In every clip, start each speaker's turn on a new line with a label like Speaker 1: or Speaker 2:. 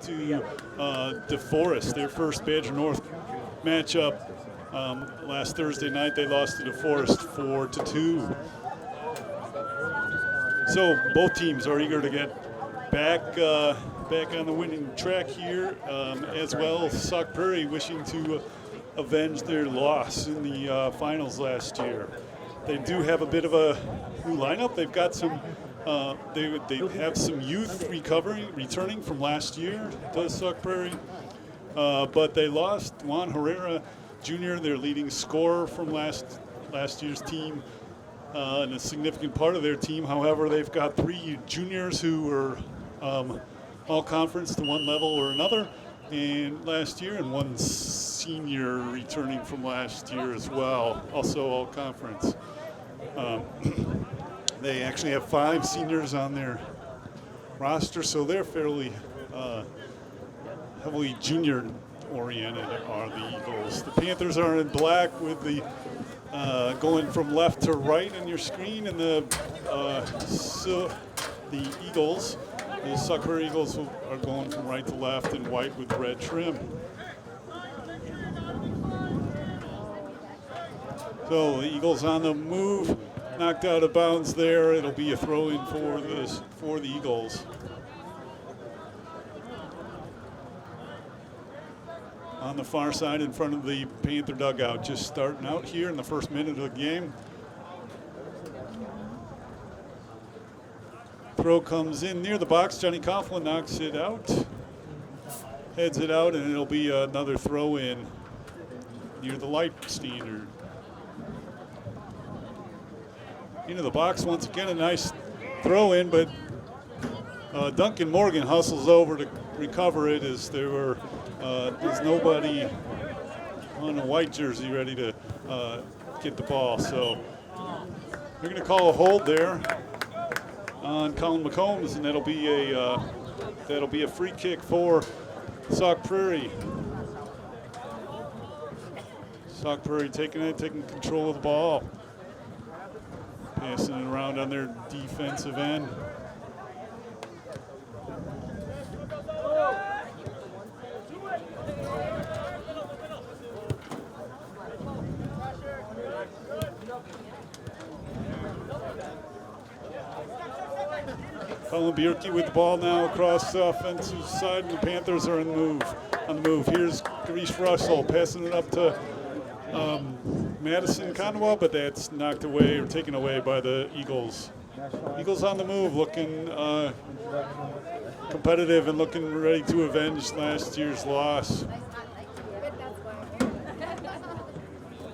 Speaker 1: to DeForest, their first Badger North matchup. Last Thursday night, they lost to DeForest 4-2. So both teams are eager to get back on the winning track here, as well. Sauk Prairie wishing to avenge their loss in the finals last year. They do have a bit of a new lineup. They've got some. They have some youth returning from last year. Does Sauk Prairie, but they lost Juan Herrera Jr., their leading scorer from last year's team, and a significant part of their team. However, they've got 3 juniors who were all conference to one level or another, and last year, and 1 senior returning from last year as well, also all conference. They actually have 5 seniors on their roster, so they're fairly heavily junior oriented are the Eagles. The Panthers are in black with the going from left to right on your screen, and the Eagles, the Sauk Prairie Eagles, are going from right to left in white with red trim. So the Eagles on the move, knocked out of bounds there. It'll be a throw-in for the Eagles. On the far side in front of the Panther dugout, just starting out here in the first minute of the game. Throw comes in near the box. Johnny Coughlin knocks it out, heads it out, and it'll be another throw-in near the light standard. Into the box once again, a nice throw-in, but Duncan Morgan hustles over to recover it as there's nobody on a white jersey ready to get the ball. So they're going to call a hold there on Colin McCombs, and that'll be a free kick for Sauk Prairie. Sauk Prairie taking control of the ball. Passing it around on their defensive end. Colin Bierke with the ball now across the offensive side, and the Panthers are on the move. Here's Garish Russell passing it up to Madison Conwa, but that's knocked away or taken away by the Eagles. Eagles on the move, looking competitive and looking ready to avenge last year's loss.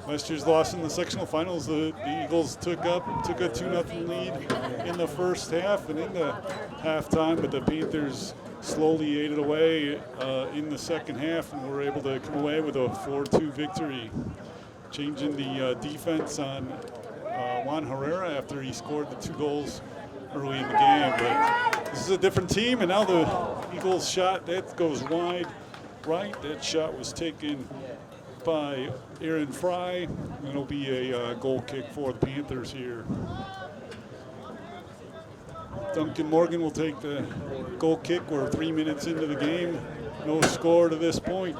Speaker 1: Last year's loss in the sectional finals, the Eagles took a 2-0 lead in the first half and into halftime, but the Panthers slowly ate it away in the second half and were able to come away with a 4-2 victory. Changing the defense on Juan Herrera after he scored the 2 goals early in the game. But this is a different team, and now the Eagles shot, that goes wide right. That shot was taken by Aaron Fry, and it'll be a goal kick for the Panthers here. Duncan Morgan will take the goal kick. We're 3 minutes into the game. No score to this point.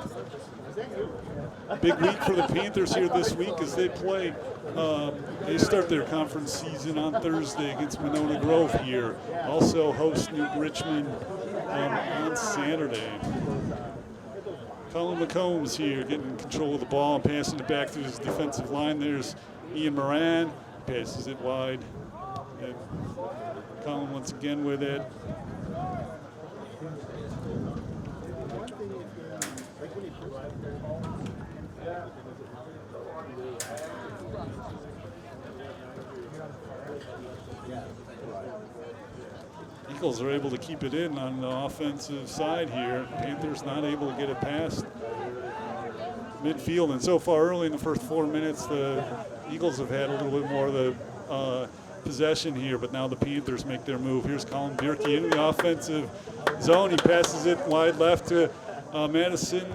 Speaker 1: Big week for the Panthers here this week as they play. They start their conference season on Thursday against Monona Grove here. Also host New Richmond on Saturday. Colin McCombs here getting control of the ball and passing it back through his defensive line. There's Ian Moran, passes it wide. And Colin once again with it. Eagles are able to keep it in on the offensive side here. Panthers not able to get it past midfield. And so far early in the first 4 minutes, the Eagles have had a little bit more of the possession here, but now the Panthers make their move. Here's Colin Bierke in the offensive zone. He passes it wide left to Madison,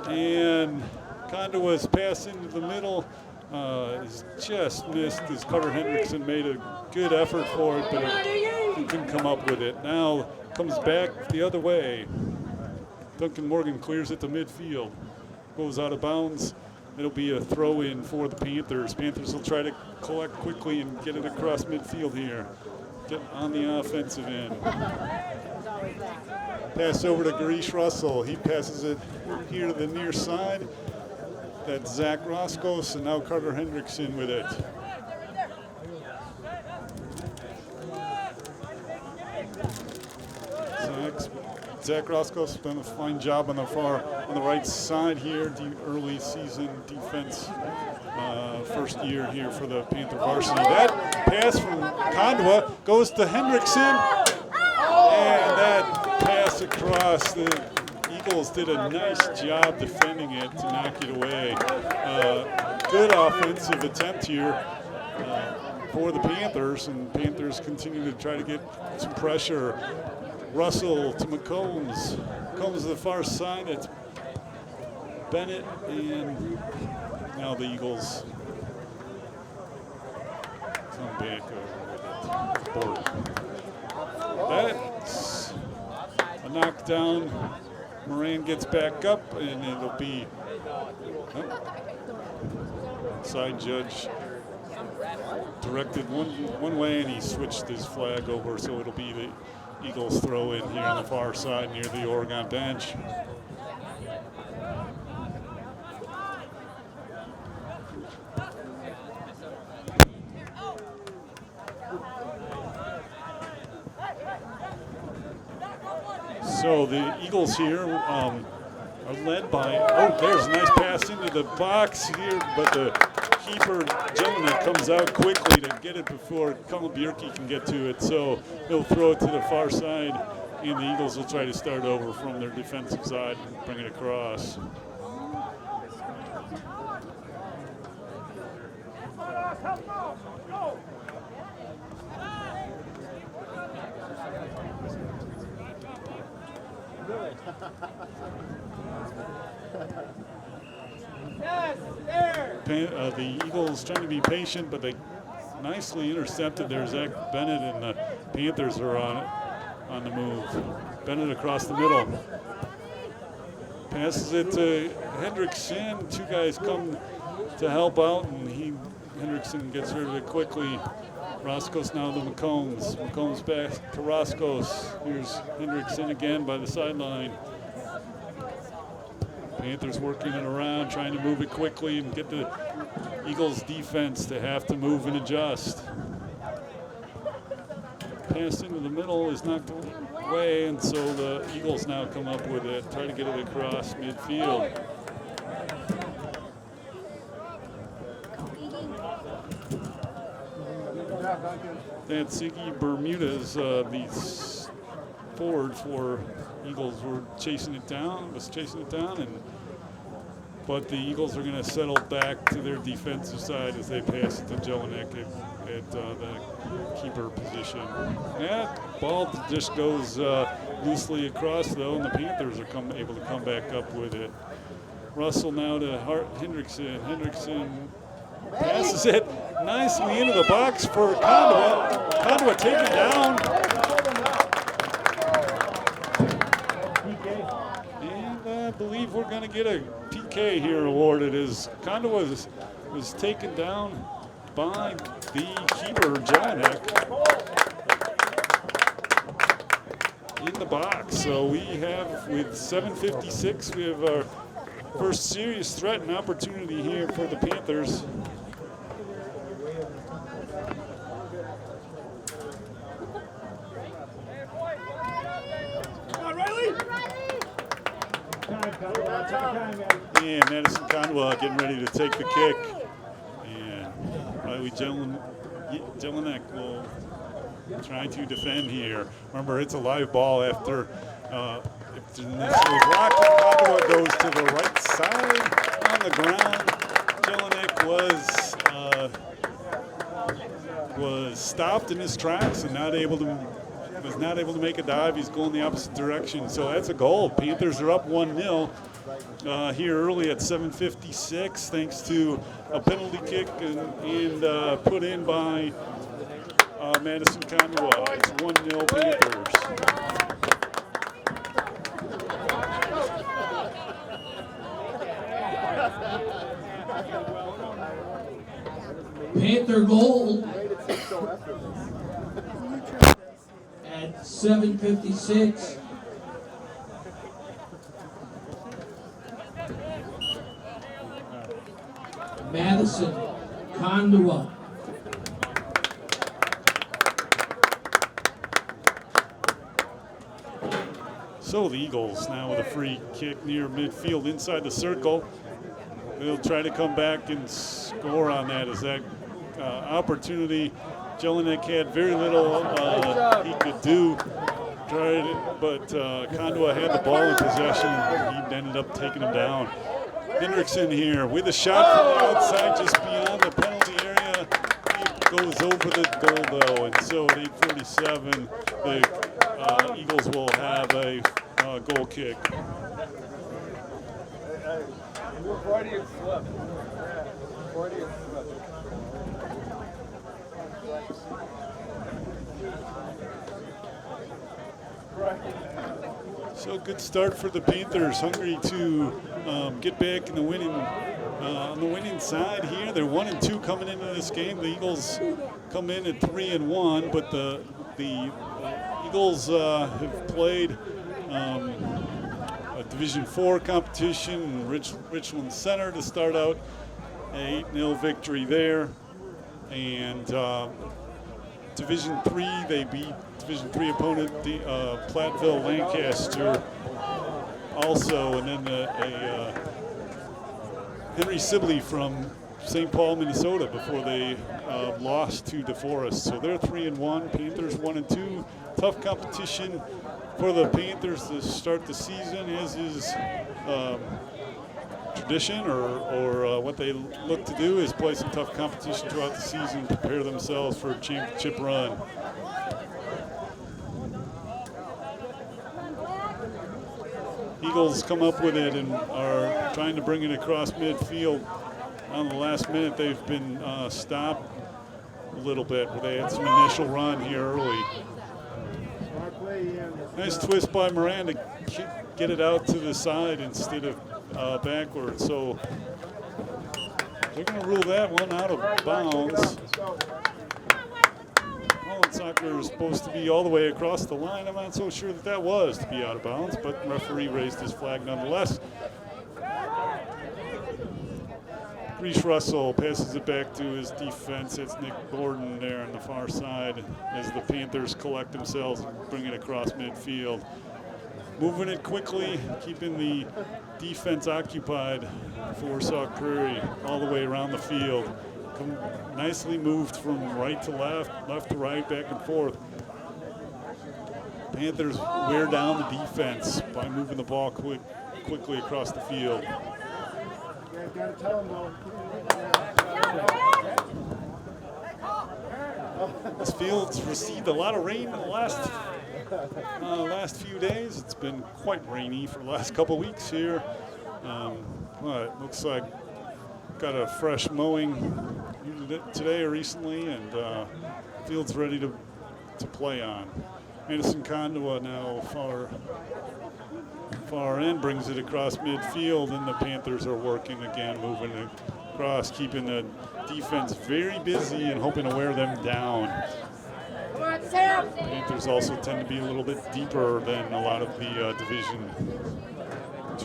Speaker 1: and Condowa's pass into the middle is just missed as Carter Hendrickson made a good effort for it, but he couldn't come up with it. Now comes back the other way. Duncan Morgan clears it to midfield. Goes out of bounds. It'll be a throw-in for the Panthers. Panthers will try to collect quickly and get it across midfield here. Get on the offensive end. Pass over to Garish Russell. He passes it here to the near side. That's Zach Roscos, and now Carter Hendrickson with it. Zach Roscos done a fine job on the right side here. Early season defense, first year here for the Panther Varsity. That pass from Kondwa goes to Hendrickson, and that pass across. The Eagles did a nice job defending it to knock it away. Good offensive attempt here for the Panthers, and Panthers continue to try to get some pressure. Russell to McCombs. McCombs to the far side. It's Bennett, and now the Eagles come back with it. That's a knockdown. Moran gets back up, and it'll be side judge directed one way, and he switched his flag over, so it'll be the Eagles throw in here on the far side near the Oregon bench. So the Eagles here are led by, there's a nice pass into the box here, but the keeper, Jelinek, comes out quickly to get it before Cullen Bjerke can get to it. So he'll throw it to the far side, and the Eagles will try to start over from their defensive side and bring it across. The Eagles trying to be patient, but they nicely intercepted there. Zach Bennett and the Panthers are on the move. Bennett across the middle. Passes it to Hendrickson. Two guys come to help out, and Hendrickson gets rid of it quickly. Roscos now to McCombs. McCombs back to Roscos. Here's Hendrickson again by the sideline. Panthers working it around, trying to move it quickly and get the Eagles defense to have to move and adjust. Pass into the middle is knocked away, and so the Eagles now come up with it, try to get it across midfield. That's Siggy Bermudez, the forward for Eagles, was chasing it down, but the Eagles are going to settle back to their defensive side as they pass it to Jelinek at the keeper position. That ball just goes loosely across, though, and the Panthers are able to come back up with it. Russell now to Hendrickson. Hendrickson passes it nicely into the box for Kondwa. Kondwa taken down. And I believe we're going to get a PK here awarded as Kondwa was taken down by the keeper, Jelinek, in the box. So we have, with 7:56, we have our first serious threat and opportunity here for the Panthers. And Madison Kondwa getting ready to take the kick. And Riley Jelinek will try to defend here. Remember, it's a live ball after it's initially blocked. Kondwa goes to the right side on the ground. Jelinek was stopped in his tracks and was not able to make a dive. He's going the opposite direction. So that's a goal. Panthers are up 1-0 here early at 7:56, thanks to a penalty kick and put in by Madison Kondwa. It's 1-0 Panthers.
Speaker 2: Panther goal at 7:56. Madison Kondua.
Speaker 1: So the Eagles now with a free kick near midfield inside the circle. They'll try to come back and score on that as that opportunity. Jelinek had very little he could do. Tried it, but Kondua had the ball in possession. He ended up taking him down. Hendrickson here with a shot from the outside just beyond the penalty area. It goes over the goal though, and so at 8:47, the Eagles will have a goal kick. So good start for the Panthers, hungry to get back in the winning on the winning side here. They're 1-2 coming into this game. The Eagles come in at 3-1, but the Eagles have played a Division IV competition in Richland Center to start out, an 8-0 victory there, and Division III they beat Division III opponent Platteville Lancaster also, and then Henry Sibley from St. Paul, Minnesota before they lost to DeForest. So they're 3-1, Panthers 1-2. Tough competition for the Panthers to start the season, as is tradition or what they look to do is play some tough competition throughout the season, prepare themselves for a championship run. Eagles come up with it and are trying to bring it across midfield. On the last minute, they've been stopped a little bit, where they had some initial run here early. Nice twist by Moran to get it out to the side instead of backwards. So they're going to rule that one out of bounds. Holland Soccer is supposed to be all the way across the line. I'm not so sure that was to be out of bounds, but the referee raised his flag nonetheless. Reese Russell passes it back to his defense. It's Nick Gordon there on the far side as the Panthers collect themselves and bring it across midfield. Moving it quickly, keeping the defense occupied for Sauk Prairie all the way around the field. Nicely moved from right to left, left to right, back and forth. Panthers wear down the defense by moving the ball quickly across the field. This field's received a lot of rain in the last few days. It's been quite rainy for the last couple weeks here. But it looks like got a fresh mowing today or recently, and field's ready to play on. Madison Kondua now far end brings it across midfield, and the Panthers are working again, moving it across, keeping the defense very busy and hoping to wear them down. Panthers also tend to be a little bit deeper than a lot of the Division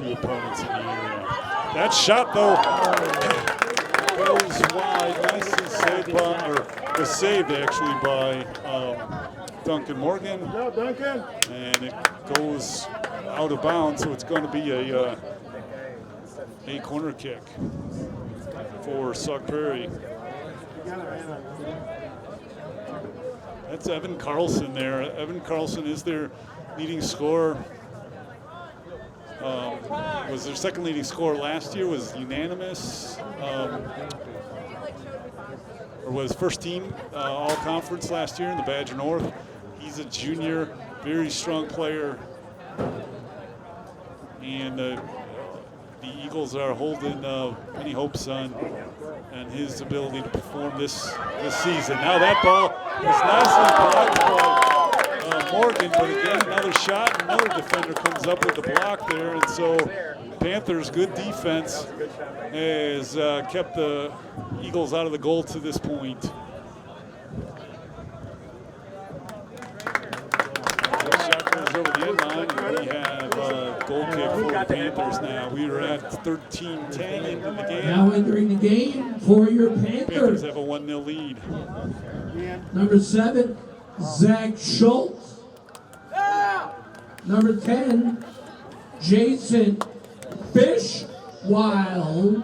Speaker 1: II opponents in the area. That shot, though, goes wide. Nicely saved was saved actually by Duncan Morgan.
Speaker 3: Good job, Duncan.
Speaker 1: And it goes out of bounds, so it's going to be a corner kick for Sauk Prairie. That's Evan Carlson there. Evan Carlson is their leading scorer. Was their second leading scorer last year, was unanimous, or was first team all conference last year in the Badger North. He's a junior, very strong player. And the Eagles are holding any hopes on his ability to perform this season. Now that ball is nicely blocked by Morgan, but again, another shot, another defender comes up with the block there, and so Panthers' good defense has kept the Eagles out of the goal to this point. Shot goes over the end line, and we have a goal kick for the Panthers now. We are at 13-10 into the game.
Speaker 2: Now entering the game for your
Speaker 1: Panthers
Speaker 2: Panthers.
Speaker 1: have a 1-0 lead.
Speaker 2: Number 7, Zach Schultz. Number 10, Jason Fishwild.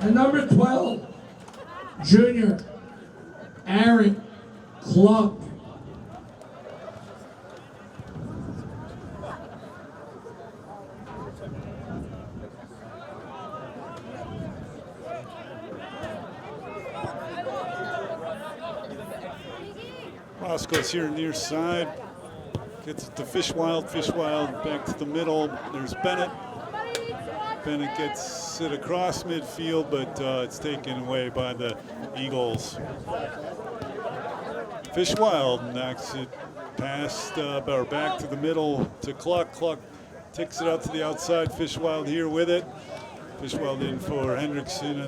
Speaker 2: And number 12, Junior Aaron Cluck.
Speaker 1: Roscoe's here near side. Gets it to Fishwild. Fishwild back to the middle. There's Bennett. Bennett gets it across midfield, but it's taken away by the Eagles. Fishwild knocks it past or back to the middle to Cluck. Cluck takes it out to the outside. Fishwild here with it. Fishwild in for Hendrickson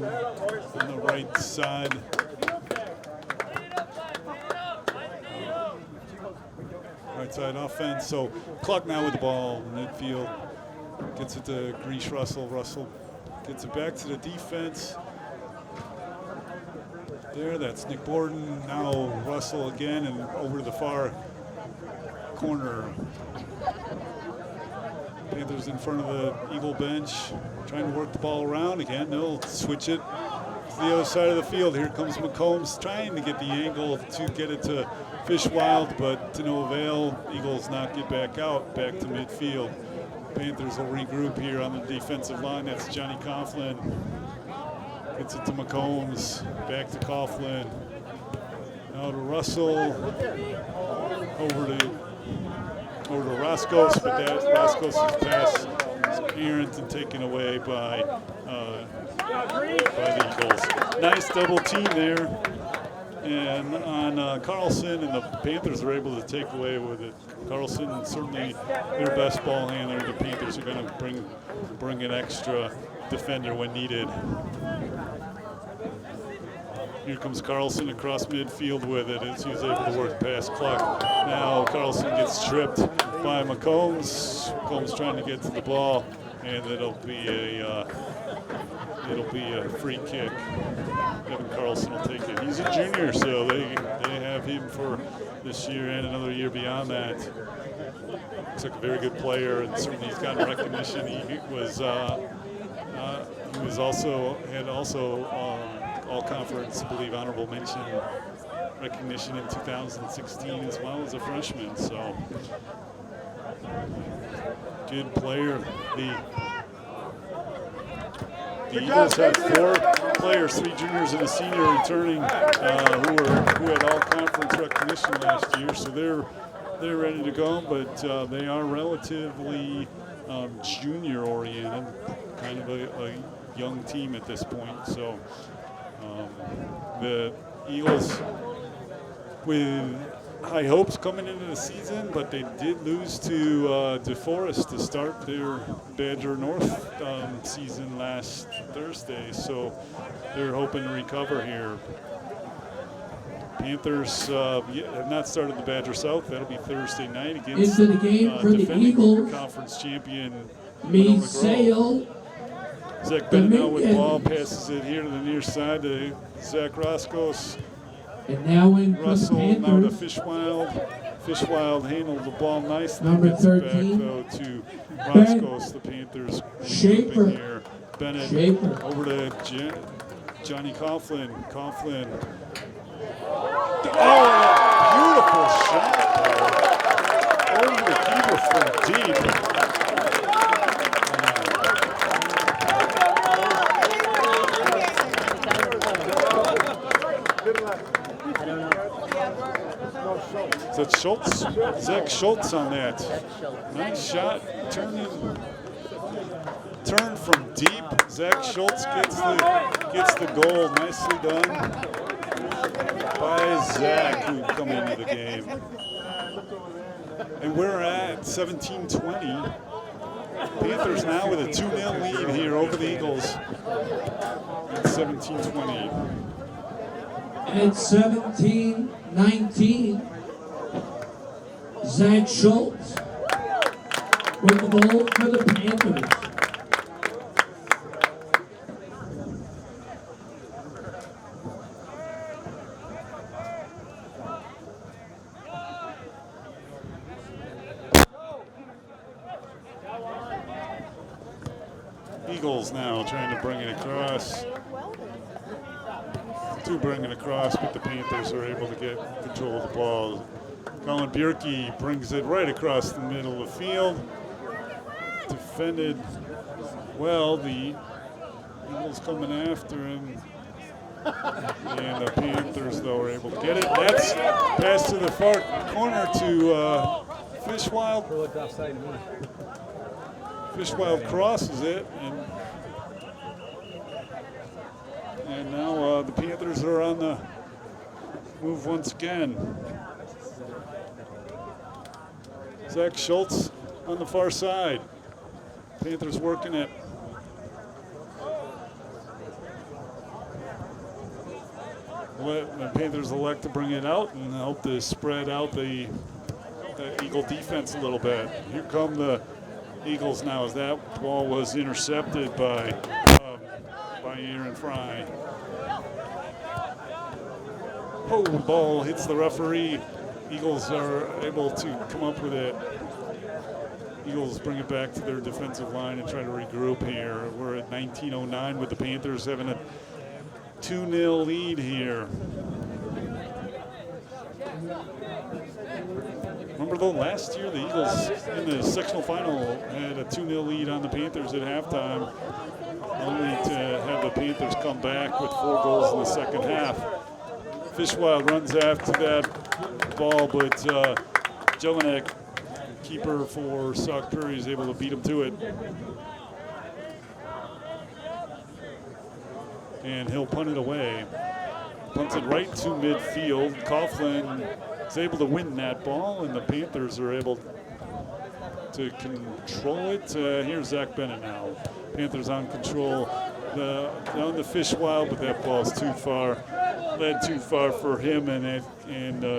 Speaker 1: on the right side. Right side offense. So Cluck now with the ball midfield. Gets it to Grease Russell. Russell gets it back to the defense. There, that's Nick Borden. Now Russell again and over to the far corner. Panthers in front of the Eagle bench, trying to work the ball around again. They'll switch it to the other side of the field. Here comes McCombs trying to get the angle to get it to Fishwild, but to no avail. Eagles not get back out, back to midfield. Panthers will regroup here on the defensive line. That's Johnny Coughlin. Gets it to McCombs, back to Coughlin. Now to Russell, over to Roscos, but that Roscos' pass is errant and taken away by the Eagles. Nice double team there, and on Carlson, and the Panthers are able to take away with it. Carlson certainly their best ball handler. The Panthers are going to bring an extra defender when needed. Here comes Carlson across midfield with it as he's able to work past Cluck. Now Carlson gets tripped by McCombs. McCombs trying to get to the ball, and it'll be a free kick. Evan Carlson will take it. He's a junior, so they have him for this year and another year beyond that. Looks like a very good player, and certainly he's gotten recognition. He was also all-conference, I believe, honorable mention recognition in 2016 as well as a freshman. So good player. The Eagles have 4 players, 3 juniors and a senior returning, who had all-conference recognition last year. So they're ready to go, but they are relatively junior-oriented, kind of a young team at this point. So the Eagles with high hopes coming into the season, but they did lose to DeForest to start their Badger North season last Thursday, so they're hoping to recover here. Panthers have not started the Badger South. That'll be Thursday night against
Speaker 2: into the game for the
Speaker 1: defending
Speaker 2: Eagles.
Speaker 1: conference champion
Speaker 2: Misael
Speaker 1: Zach Bennett now with the ball, passes it here to the near side to Zach Roscos.
Speaker 2: And now in for the
Speaker 1: Russell now to
Speaker 2: Panthers.
Speaker 1: Fishwild. Fishwild handled the ball nicely.
Speaker 2: Number
Speaker 1: Gets it
Speaker 2: 13.
Speaker 1: back though to Roscos. The Panthers
Speaker 2: Shaper.
Speaker 1: here. Bennett
Speaker 2: Shaper.
Speaker 1: over to Johnny Coughlin. Coughlin. Oh, beautiful shot there. Over the keeper from deep. Is that Schultz? Zach Schultz on that. Nice shot. Turn from deep. Zach Schultz gets the goal. Nicely done by Zach, who come into the game. And we're at 17-20. Panthers now with a 2-0 lead here over the Eagles at 17-20.
Speaker 2: At 17-19, Zach Schultz with the ball for the Panthers.
Speaker 1: Eagles now trying to bring it across. To bring it across, but the Panthers are able to get control of the ball. Colin Bjerke brings it right across the middle of the field. Defended well. The Eagles coming after him. And the Panthers, though, are able to get it. That's pass to the far corner to Fishwild. Fishwild crosses it, and now the Panthers are on the move once again. Zach Schultz on the far side. Panthers working it. The Panthers elect to bring it out and help to spread out the Eagle defense a little bit. Here come the Eagles now as that ball was intercepted by Aaron Fry. Oh, the ball hits the referee. Eagles are able to come up with it. Eagles bring it back to their defensive line and try to regroup here. We're at 19:09 with the Panthers having a 2-0 lead here. Remember though, last year the Eagles in the sectional final had a 2-0 lead on the Panthers at halftime, only to have the Panthers come back with 4 goals in the second half. Fishwild runs after that ball, but Jelinek, keeper for Sauk Prairie, is able to beat him to it. And he'll punt it away. Punts it right to midfield. Coughlin is able to win that ball, and the Panthers are able to control it. Here's Zach Bennett now. Panthers on control. On the Fishwild, but that ball's too far. Led too far for him, and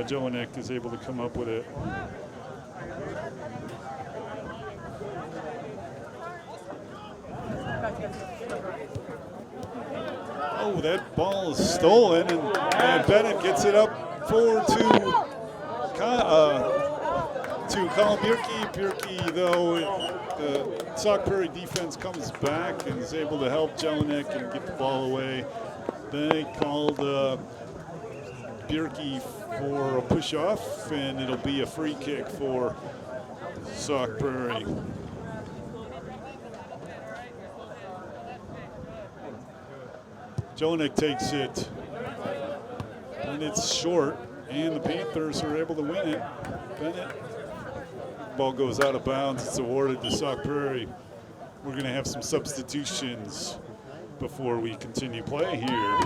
Speaker 1: Jelinek is able to come up with it. Oh, that ball is stolen, and Bennett gets it up forward to Colin Bjerke. Bjerke, though, the Sauk Prairie defense comes back and is able to help Jelinek and get the ball away. They called Bjerke for a push-off, and it'll be a free kick for Sauk Prairie. Jelinek takes it, and it's short, and the Panthers are able to win it. Bennett, ball goes out of bounds. It's awarded to Sauk Prairie. We're going to have some substitutions before we continue play here.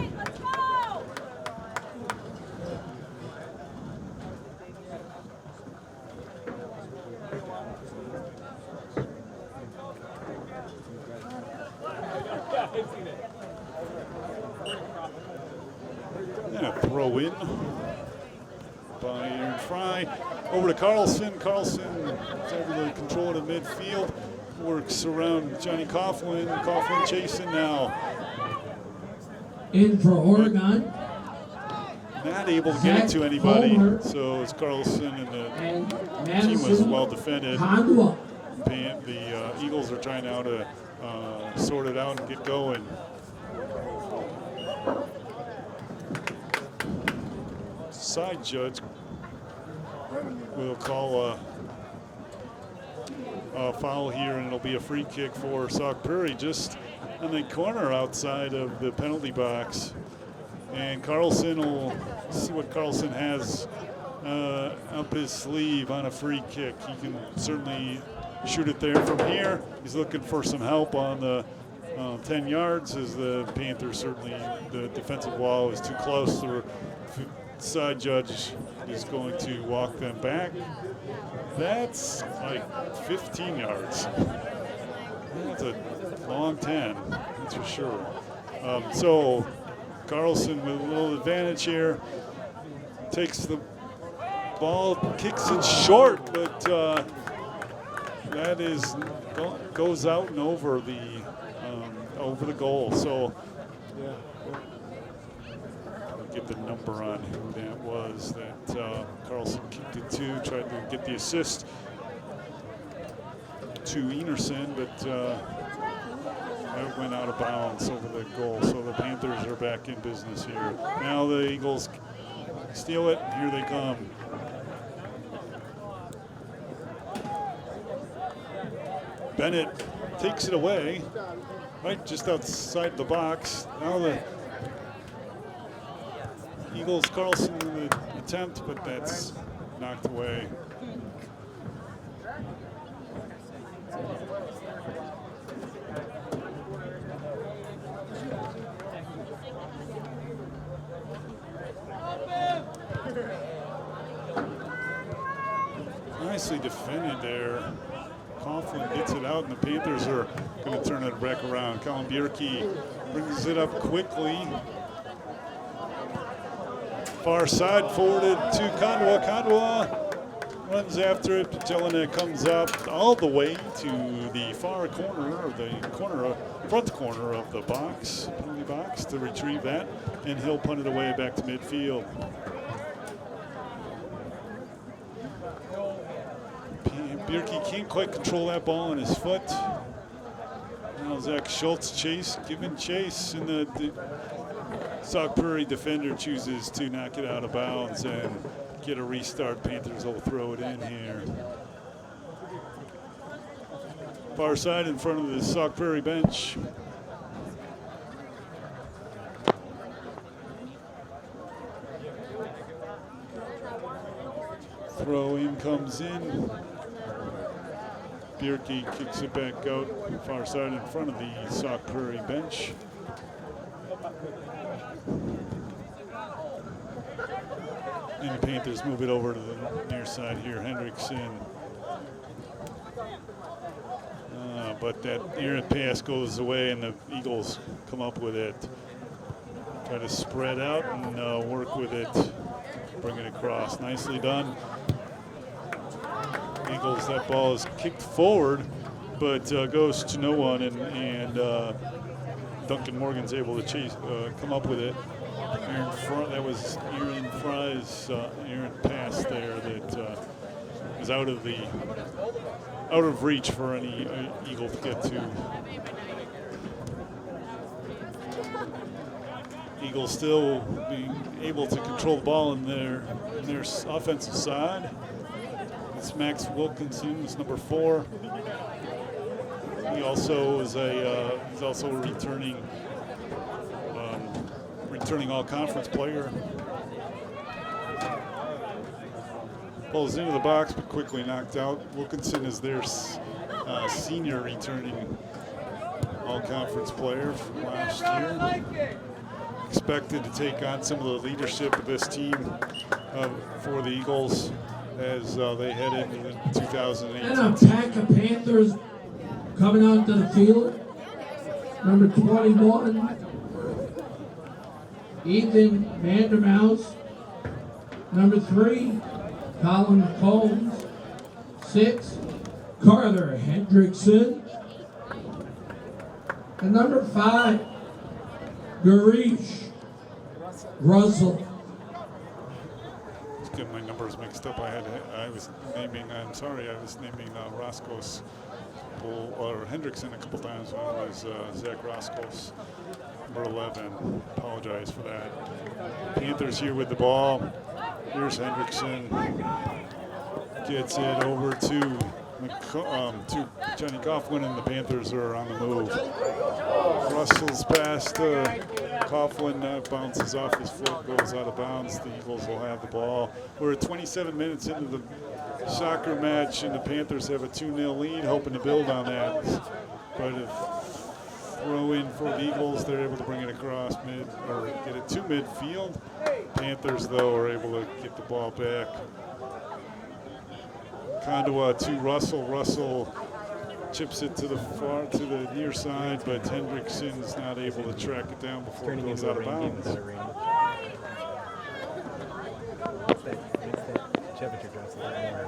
Speaker 1: And a throw in by Aaron Fry. Over to Carlson. Carlson is able to control it in midfield. Works around Johnny Coughlin. Coughlin chasing now.
Speaker 2: In for Oregon.
Speaker 1: Not able to get it to anybody.
Speaker 2: Palmer.
Speaker 1: So it's Carlson, and the
Speaker 2: And
Speaker 1: team was
Speaker 2: Madison
Speaker 1: well defended.
Speaker 2: Conwa.
Speaker 1: The Eagles are trying now to sort it out and get going. Side judge will call a foul here, and it'll be a free kick for Sauk Prairie just on the corner outside of the penalty box. And Carlson will see what Carlson has up his sleeve on a free kick. He can certainly shoot it there from here. He's looking for some help on the 10 yards as the Panthers certainly, the defensive wall is too close. side judge is going to walk them back. That's like 15 yards. That's a long 10, that's for sure. So Carlson with a little advantage here. Takes the ball, kicks it short, but that is goes out and over the goal. So I'll get the number on who that was that Carlson kicked it to. Tried to get the assist to Enerson, but that went out of bounds over the goal. So the Panthers are back in business here. Now the Eagles steal it. Here they come. Bennett takes it away, right just outside the box. Now the Eagles, Carlson with the attempt, but that's knocked away. Nicely defended there. Coughlin gets it out, and the Panthers are going to turn it back around. Colin Bierke brings it up quickly. Far side, forwarded to Kandwa. Kandwa runs after it. Jelinek comes up all the way to the far corner, or the front corner of the box, penalty box, to retrieve that, and he'll punt it away back to midfield. Bierke can't quite control that ball on his foot. Now Zach Schultz giving chase, and the Sauk Prairie defender chooses to knock it out of bounds and get a restart. Panthers will throw it in here. Far side in front of the Sauk Prairie bench. Throw in comes in. Bierke kicks it back out, far side in front of the Sauk Prairie bench. And the Panthers move it over to the near side here. Hendrickson. But that errant pass goes away, and the Eagles come up with it. Try to spread out and work with it. Bring it across. Nicely done. Eagles, that ball is kicked forward, but goes to no one, and Duncan Morgan's able to come up with it. That was Aaron Fry's errant pass there that was out of reach for any Eagle to get to. Eagles still being able to control the ball in their offensive side. It's Max Wilkinson, who's number 4. He also is he's also a returning all-conference player. Ball's into the box, but quickly knocked out. Wilkinson is their senior returning all-conference player from last year. Expected to take on some of the leadership of this team for the Eagles as they head into 2018.
Speaker 2: And a pack of Panthers coming onto the field. Number 21, Ethan Vandermouse. Number 3, Colin Combs. 6, Carter Hendrickson. And number 5, Garish Russell.
Speaker 1: Get my numbers mixed up. I was naming Roscoe's or Hendrickson a couple times when it was Zach Roscoe's number 11. Apologize for that. Panthers here with the ball. Here's Hendrickson. Gets it over to Johnny Coughlin, and the Panthers are on the move. Russell's pass to Coughlin bounces off his foot, goes out of bounds. The Eagles will have the ball. We're 27 minutes into the soccer match, and the Panthers have a 2-0 lead, hoping to build on that. But if throw in for the Eagles. They're able to bring it across mid, or get it to midfield. Panthers, though, are able to get the ball back. Condoa to Russell. Russell chips it to the near side, but Hendrickson's not able to track it down before it goes out of bounds.
Speaker 3: Temperature drops a lot more.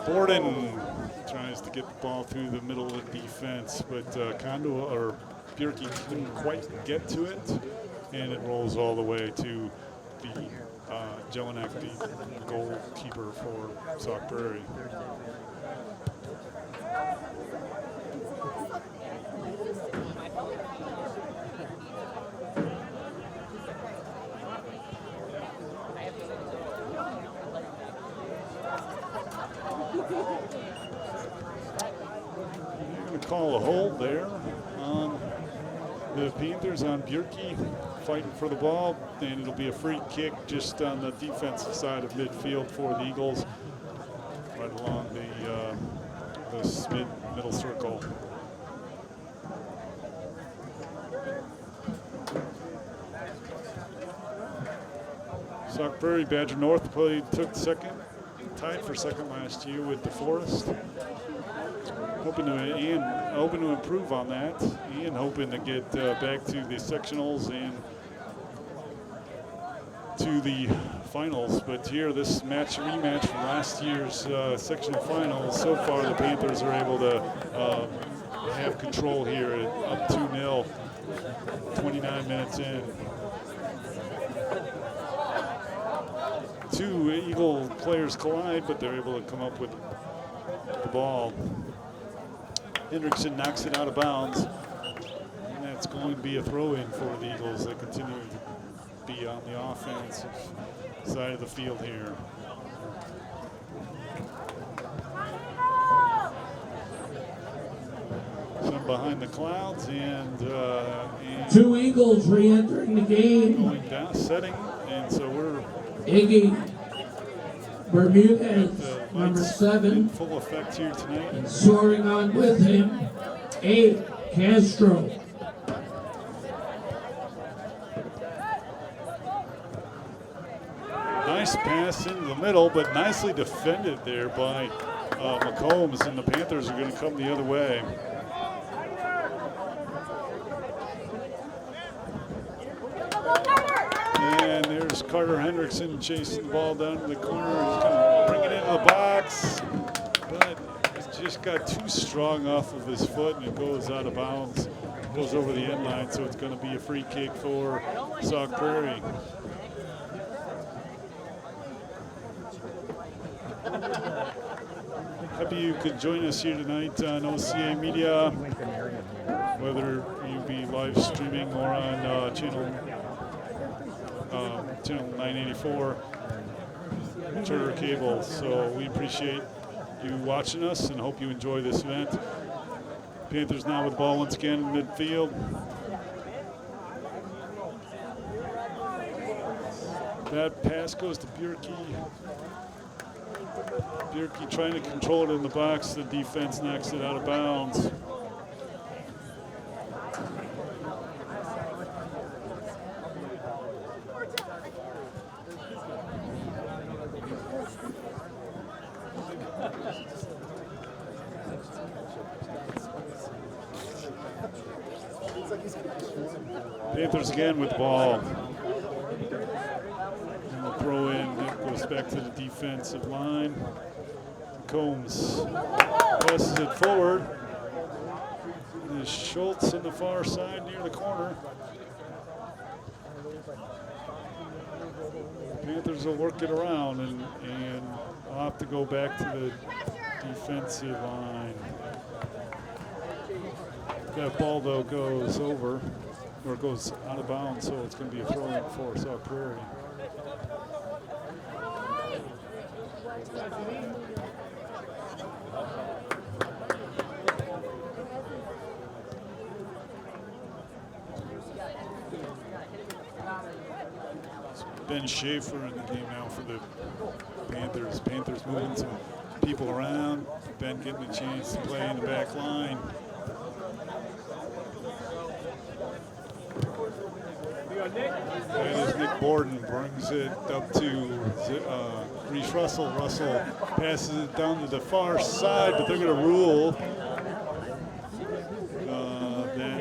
Speaker 1: Borden tries to get the ball through the middle of the defense, but Condoa or Bjerke couldn't quite get to it, and it rolls all the way to the Jelinek, the goalkeeper for Sauk Prairie. You're going to call a hold there on the Panthers on Bjerke fighting for the ball, and it'll be a free kick just on the defensive side of midfield for the Eagles, right along the middle circle. Sauk Prairie, Badger North took second, tied for second last year with DeForest. Hoping to improve on that, and hoping to get back to the sectionals and to the finals. But here, this rematch from last year's sectional finals, so far the Panthers are able to have control here at up 2-0, 29 minutes in. Two Eagle players collide, but they're able to come up with the ball. Hendrickson knocks it out of bounds, and that's going to be a throw-in for the Eagles. They continue to be on the offensive side of the field here. Some behind the clouds, and
Speaker 2: Two Eagles re-entering the game.
Speaker 1: going down, setting, and so we're
Speaker 2: Iggy Bermudez,
Speaker 1: the
Speaker 2: number
Speaker 1: lights
Speaker 2: 7,
Speaker 1: in full effect here tonight.
Speaker 2: and soaring on with him, 8, Castro.
Speaker 1: Nice pass in the middle, but nicely defended there by McCombs, and the Panthers are going to come the other way. And there's Carter Hendrickson chasing the ball down to the corner. He's going to bring it into the box, but he's just got too strong off of his foot, and it goes out of bounds, goes over the end line, so it's going to be a free kick for Sauk Prairie. Happy you could join us here tonight on OCAmedia, whether you be live streaming or on channel 984 Charter Cable. So we appreciate you watching us and hope you enjoy this event. Panthers now with the ball once again in midfield. That pass goes to Bjerke. Bjerke trying to control it in the box. The defense knocks it out of bounds. Panthers again with the ball. And the throw in, it goes back to the defensive line. Combs passes it forward. There's Schultz on the far side near the corner. Panthers will work it around, and I'll have to go back to the defensive line. That ball, though, goes over, or goes out of bounds, so it's going to be a throw-in for Sauk Prairie. Ben Schaefer in the game now for the Panthers. Panthers moving some people around. Ben getting a chance to play in the back line. And as Nick Borden brings it up to Reese Russell. Russell passes it down to the far side, but they're going to rule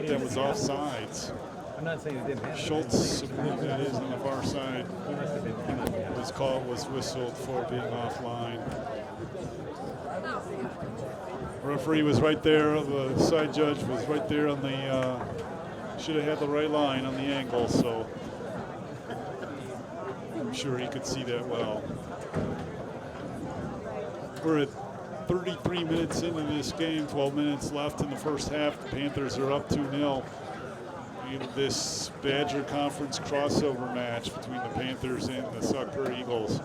Speaker 1: that was offsides.
Speaker 3: I'm not saying it didn't happen.
Speaker 1: Schultz, I believe that is on the far side,
Speaker 3: He must have been.
Speaker 1: was whistled for being offline. Referee was right there. The side judge was right there on the. Should have had the right line on the angle, so I'm sure he could see that well. We're at 33 minutes into this game, 12 minutes left in the first half. The Panthers are up 2-0 in this Badger Conference crossover match between the Panthers and the Sauk Prairie Eagles.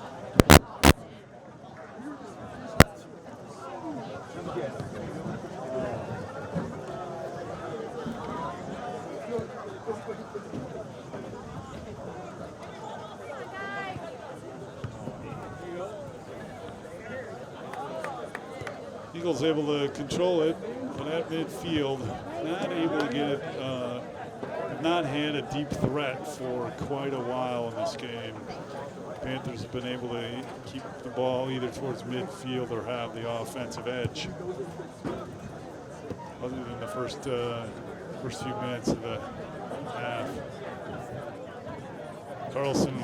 Speaker 1: Eagles able to control it, but at midfield, not able to get it, have not had a deep threat for quite a while in this game. Panthers have been able to keep the ball either towards midfield or have the offensive edge. Other than the first few minutes of the half. Carlson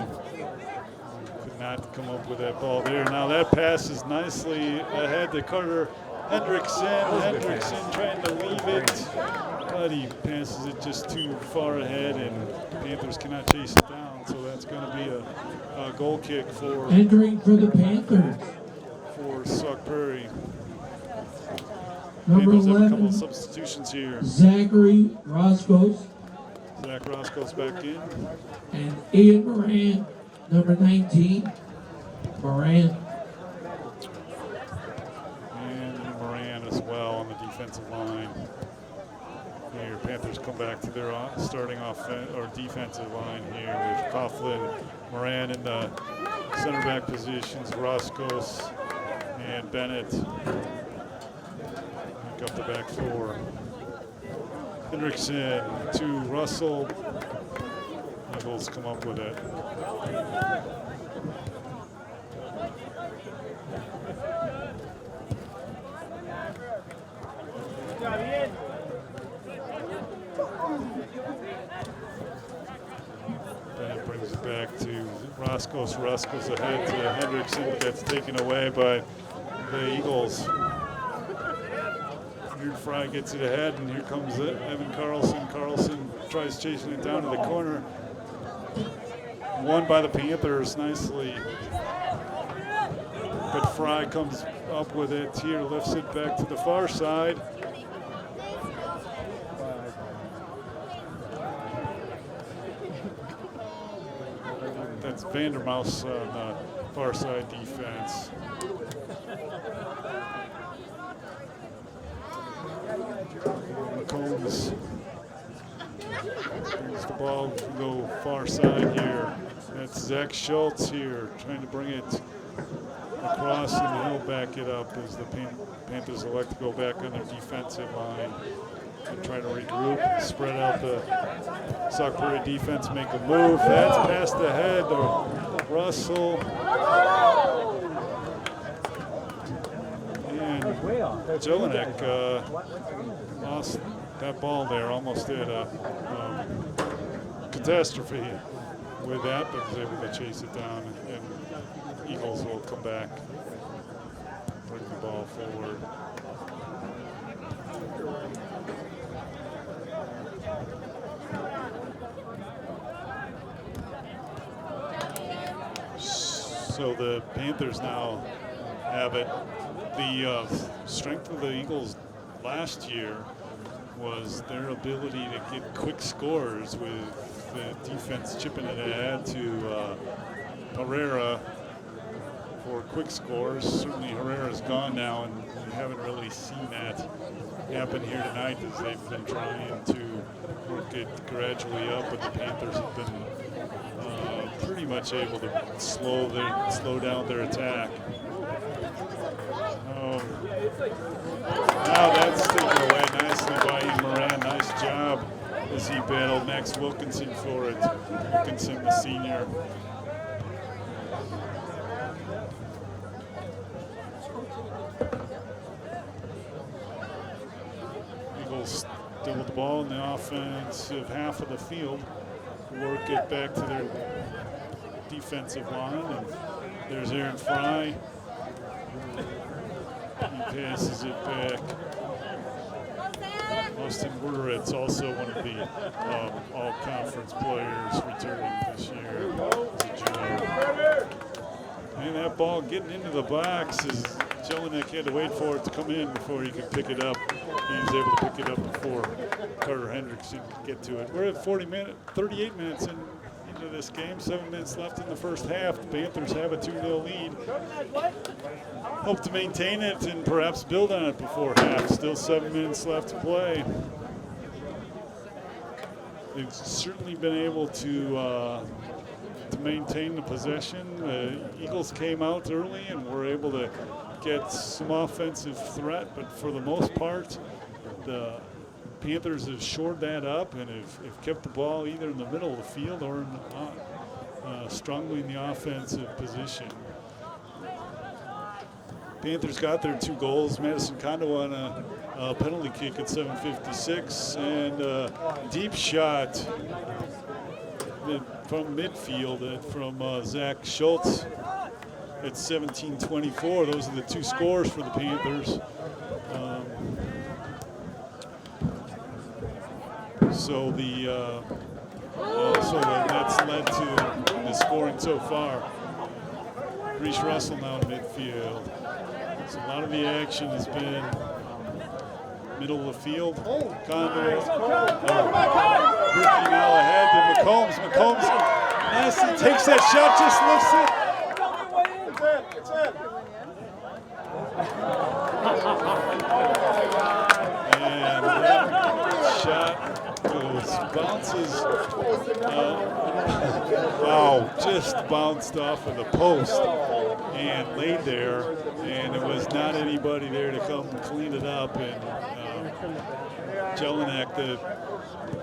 Speaker 1: could not come up with that ball there. Now that passes nicely ahead to Carter Hendrickson. Hendrickson trying to leave it, but he passes it just too far ahead, and Panthers cannot chase it down. So that's going to be a goal kick for
Speaker 2: Entering for the Panthers,
Speaker 1: Sauk Prairie.
Speaker 2: number
Speaker 1: Panthers have a couple
Speaker 2: 11,
Speaker 1: of substitutions here.
Speaker 2: Zachary Roscoe,
Speaker 1: Zach Roscoe's back in.
Speaker 2: and Ian Moran, number 19, Moran.
Speaker 1: And Moran as well on the defensive line. Here, Panthers come back to their starting defensive line here with Coughlin, Moran in the center back positions, Roscoe and Bennett. Back up the back four. Hendrickson to Russell. Eagles come up with it. Bennett brings it back to Roscoe. Roscoe's ahead to Hendrickson, but that's taken away by the Eagles. Here Fry gets it ahead, and here comes Evan Carlson. Carlson tries chasing it down to the corner. Won by the Panthers nicely. But Fry comes up with it here, lifts it back to the far side. That's Vandermouse on the far side defense. Combs brings the ball to go far side here. That's Zach Schultz here trying to bring it across, and he'll back it up as the Panthers elect to go back on their defensive line and try to regroup, spread out the Sauk Prairie defense, make a move. That's passed ahead to Russell. And Jelinek lost that ball there, almost had a catastrophe with that, but was able to chase it down, and Eagles will come back, bring the ball forward. So the Panthers now have it. The strength of the Eagles last year was their ability to get quick scores with the defense chipping it ahead to Herrera for quick scores. Certainly Herrera's gone now, and we haven't really seen that happen here tonight as they've been trying to work it gradually up, but the Panthers have been pretty much able to slow down their attack. Now that's taken away nicely by Ian Moran. Nice job as he battled Max Wilkinson for it. Wilkinson, the senior. Eagles still with the ball in the offensive half of the field. Work it back to their defensive line, and there's Aaron Fry. He passes it back. Austin Werderitz, also one of the all-conference players returning this year as a junior. And that ball getting into the box is Jelinek had to wait for it to come in before he could pick it up. He was able to pick it up before Carter Hendrickson could get to it. We're at 38 minutes into this game. 7 minutes left in the first half. The Panthers have a 2-0 lead. Hope to maintain it and perhaps build on it before half. Still 7 minutes left to play. They've certainly been able to maintain the possession. The Eagles came out early and were able to get some offensive threat, but for the most part, the Panthers have shored that up and have kept the ball either in the middle of the field or strongly in the offensive position. Panthers got their 2 goals. Madison Kondo on a penalty kick at 7:56, and a deep shot from midfield from Zach Schultz at 17:24. Those are the 2 scores for the Panthers. So that's led to the scoring so far. Reese Russell now in midfield. So a lot of the action has been middle of the field. Kondo. Ricky now ahead to McCombs. McCombs nicely takes that shot, just lifts it. And that shot bounces. Wow, just bounced off of the post and laid there, and there was not anybody there to come clean it up. And Jelinek, the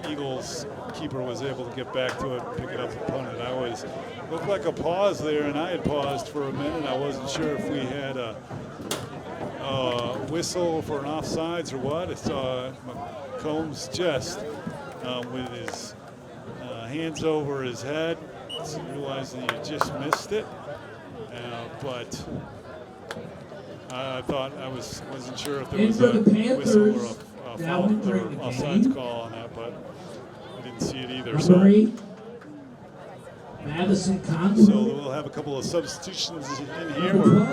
Speaker 1: Eagles keeper, was able to get back to it and pick it up and punt it. Looked like a pause there, and I had paused for a minute. I wasn't sure if we had a whistle for an offsides or what. I saw McCombs just with his hands over his head, realizing he just missed it. But I thought I wasn't sure if there was a whistle or a foul or offsides call on that, but I didn't see it either. So
Speaker 2: Madison Kondo.
Speaker 1: So we'll have a couple of substitutions in here. We're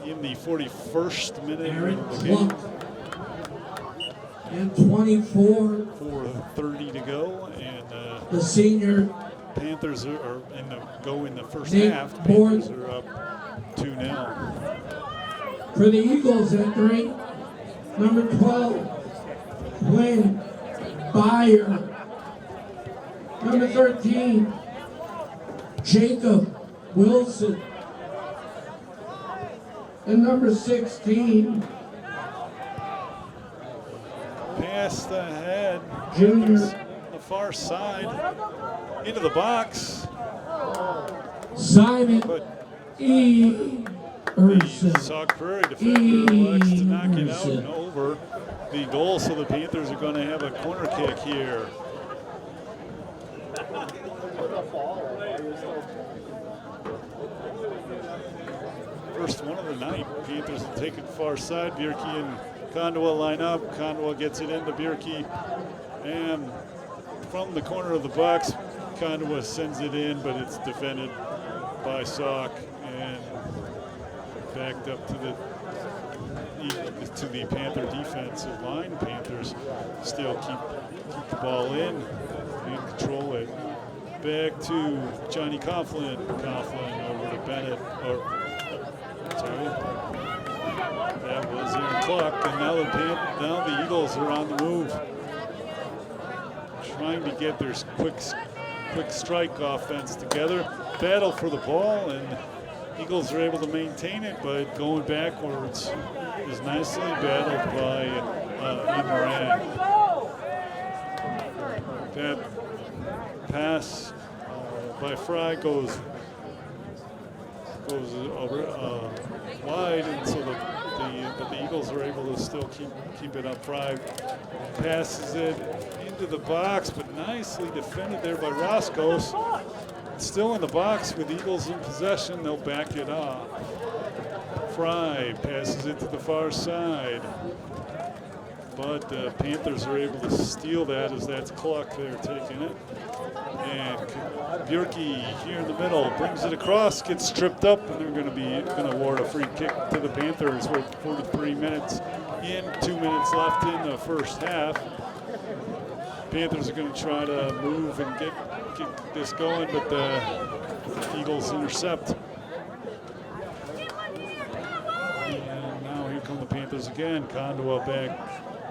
Speaker 1: in the 41st minute of the game.
Speaker 2: And 24.
Speaker 1: 4:30 to go, and
Speaker 2: the senior
Speaker 1: Panthers go in the first
Speaker 2: Nate
Speaker 1: half. The
Speaker 2: Bourne.
Speaker 1: Panthers are up 2-0.
Speaker 2: For the Eagles entering, number 12, Quinn Byer. Number 13, Jacob Wilson. And number 16,
Speaker 1: Past ahead,
Speaker 2: Junior.
Speaker 1: on the far side, into the box.
Speaker 2: Simon
Speaker 1: But
Speaker 2: E.
Speaker 1: the
Speaker 2: Urson.
Speaker 1: Sauk Prairie defender elects to knock it out and over the goal, so the Panthers are going to have a corner kick here. First one of the night. Panthers will take it far side. Bierke and Kondoa line up. Kondoa gets it into Bierke, and from the corner of the box, Kondoa sends it in, but it's defended by Sauk and backed up to the Panther defensive line. Panthers still keep the ball in and control it. Back to Johnny Coughlin. Coughlin over to Bennett. That was Aaron Clark, and now the Eagles are on the move, trying to get their quick strike offense together. Battle for the ball, and Eagles are able to maintain it, but going backwards is nicely battled by Moran. That pass by Fry goes wide, and so but the Eagles are able to still keep it up. Fry passes it into the box, but nicely defended there by Roscoe's. Still in the box with Eagles in possession, they'll back it up. Fry passes it to the far side, but the Panthers are able to steal that as that's Cluck there taking it. And Bjerke here in the middle brings it across, gets stripped up, and they're going to award a free kick to the Panthers with 43 minutes in, 2 minutes left in the first half. Panthers are going to try to move and get this going, but the Eagles intercept. And now here come the Panthers again. Kondoa back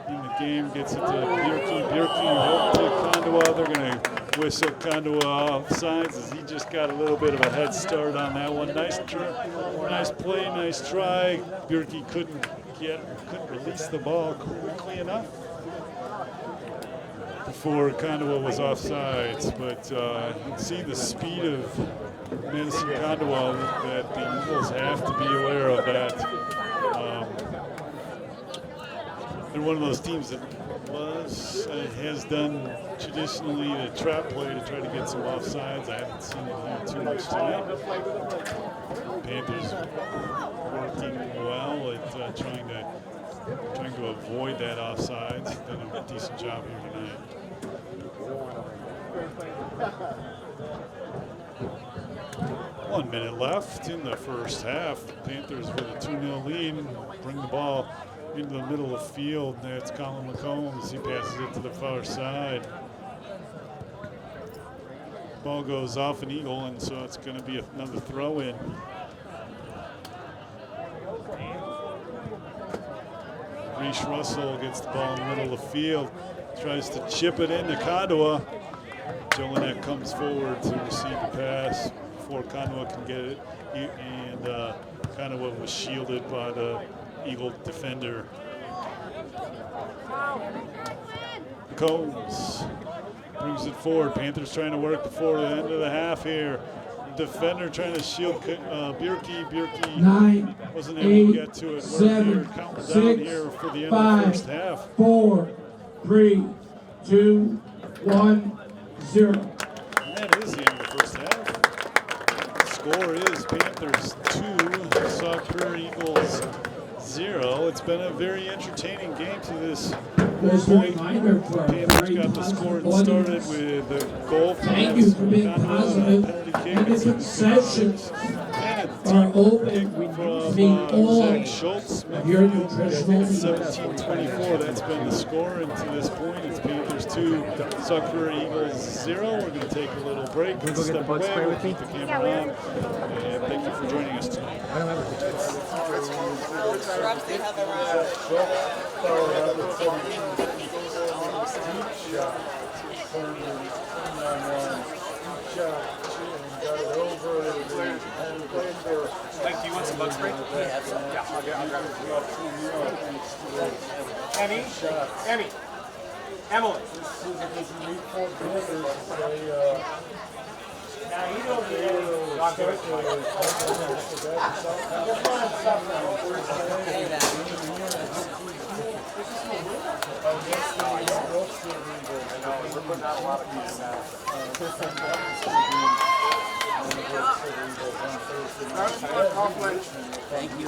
Speaker 1: in the game, gets it to Bjerke. Bjerke to Kondoa. They're going to whistle Kondoa off sides as he just got a little bit of a head start on that one. Nice play, nice try. Bjerke couldn't release the ball quickly enough before Kondoa was offsides, but you can see the speed of Madison Kondoa that the Eagles have to be aware of that. They're one of those teams that has done traditionally the trap play to try to get some offsides. I haven't seen it here too much tonight. Panthers working well at trying to avoid that offsides. Done a decent job here tonight. 1 minute left in the first half. Panthers with a 2-0 lead. Bring the ball into the middle of the field. That's Colin McCombs. He passes it to the far side. Ball goes off an Eagle, and so it's going to be another throw-in. Reese Russell gets the ball in the middle of the field, tries to chip it into Kondoa. Jolinek comes forward to receive the pass before Kondoa can get it, and Kondoa was shielded by the Eagle defender. Combs brings it forward. Panthers trying to work before the end of the half here. Defender trying to shield Bjerke. Bjerke
Speaker 2: 9,
Speaker 1: wasn't able
Speaker 2: 8,
Speaker 1: to get to it.
Speaker 2: 7,
Speaker 1: Counting
Speaker 2: 6,
Speaker 1: down here for the end
Speaker 2: 5,
Speaker 1: of the first half.
Speaker 2: 4, 3, 2, 1, 0.
Speaker 1: And that is the end of the first half. The score is Panthers 2, Sauk Prairie Eagles 0. It's been a very entertaining game to this point.
Speaker 2: Reminder for
Speaker 1: Panthers got the score started with a goal.
Speaker 2: Thank you for being positive. And the concessions are open to being all
Speaker 1: Zach Schultz.
Speaker 2: of your nutritional needs.
Speaker 1: 17-24. That's been the score, and to this point, it's Panthers 2, Sauk Prairie Eagles 0. We're going to take a little break.
Speaker 3: Can we go get the bug spray with me?
Speaker 1: Keep the camera on. And thank you for joining us tonight.
Speaker 3: I don't have
Speaker 4: Mike, do you want some bug spray? Yeah, I'll grab it. Emmy, Emily. Now you don't need it. We're putting out a lot of these now. Thank you.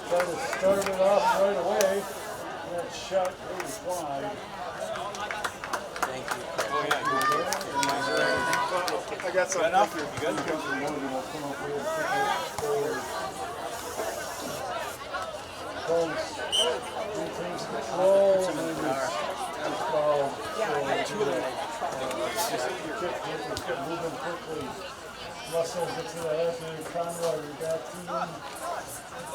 Speaker 1: Trying to start it off right away. That shot really wide.
Speaker 4: Thank you. I got some. Enough? You good?
Speaker 1: Russell gets to the head there. Conroy, we got to him.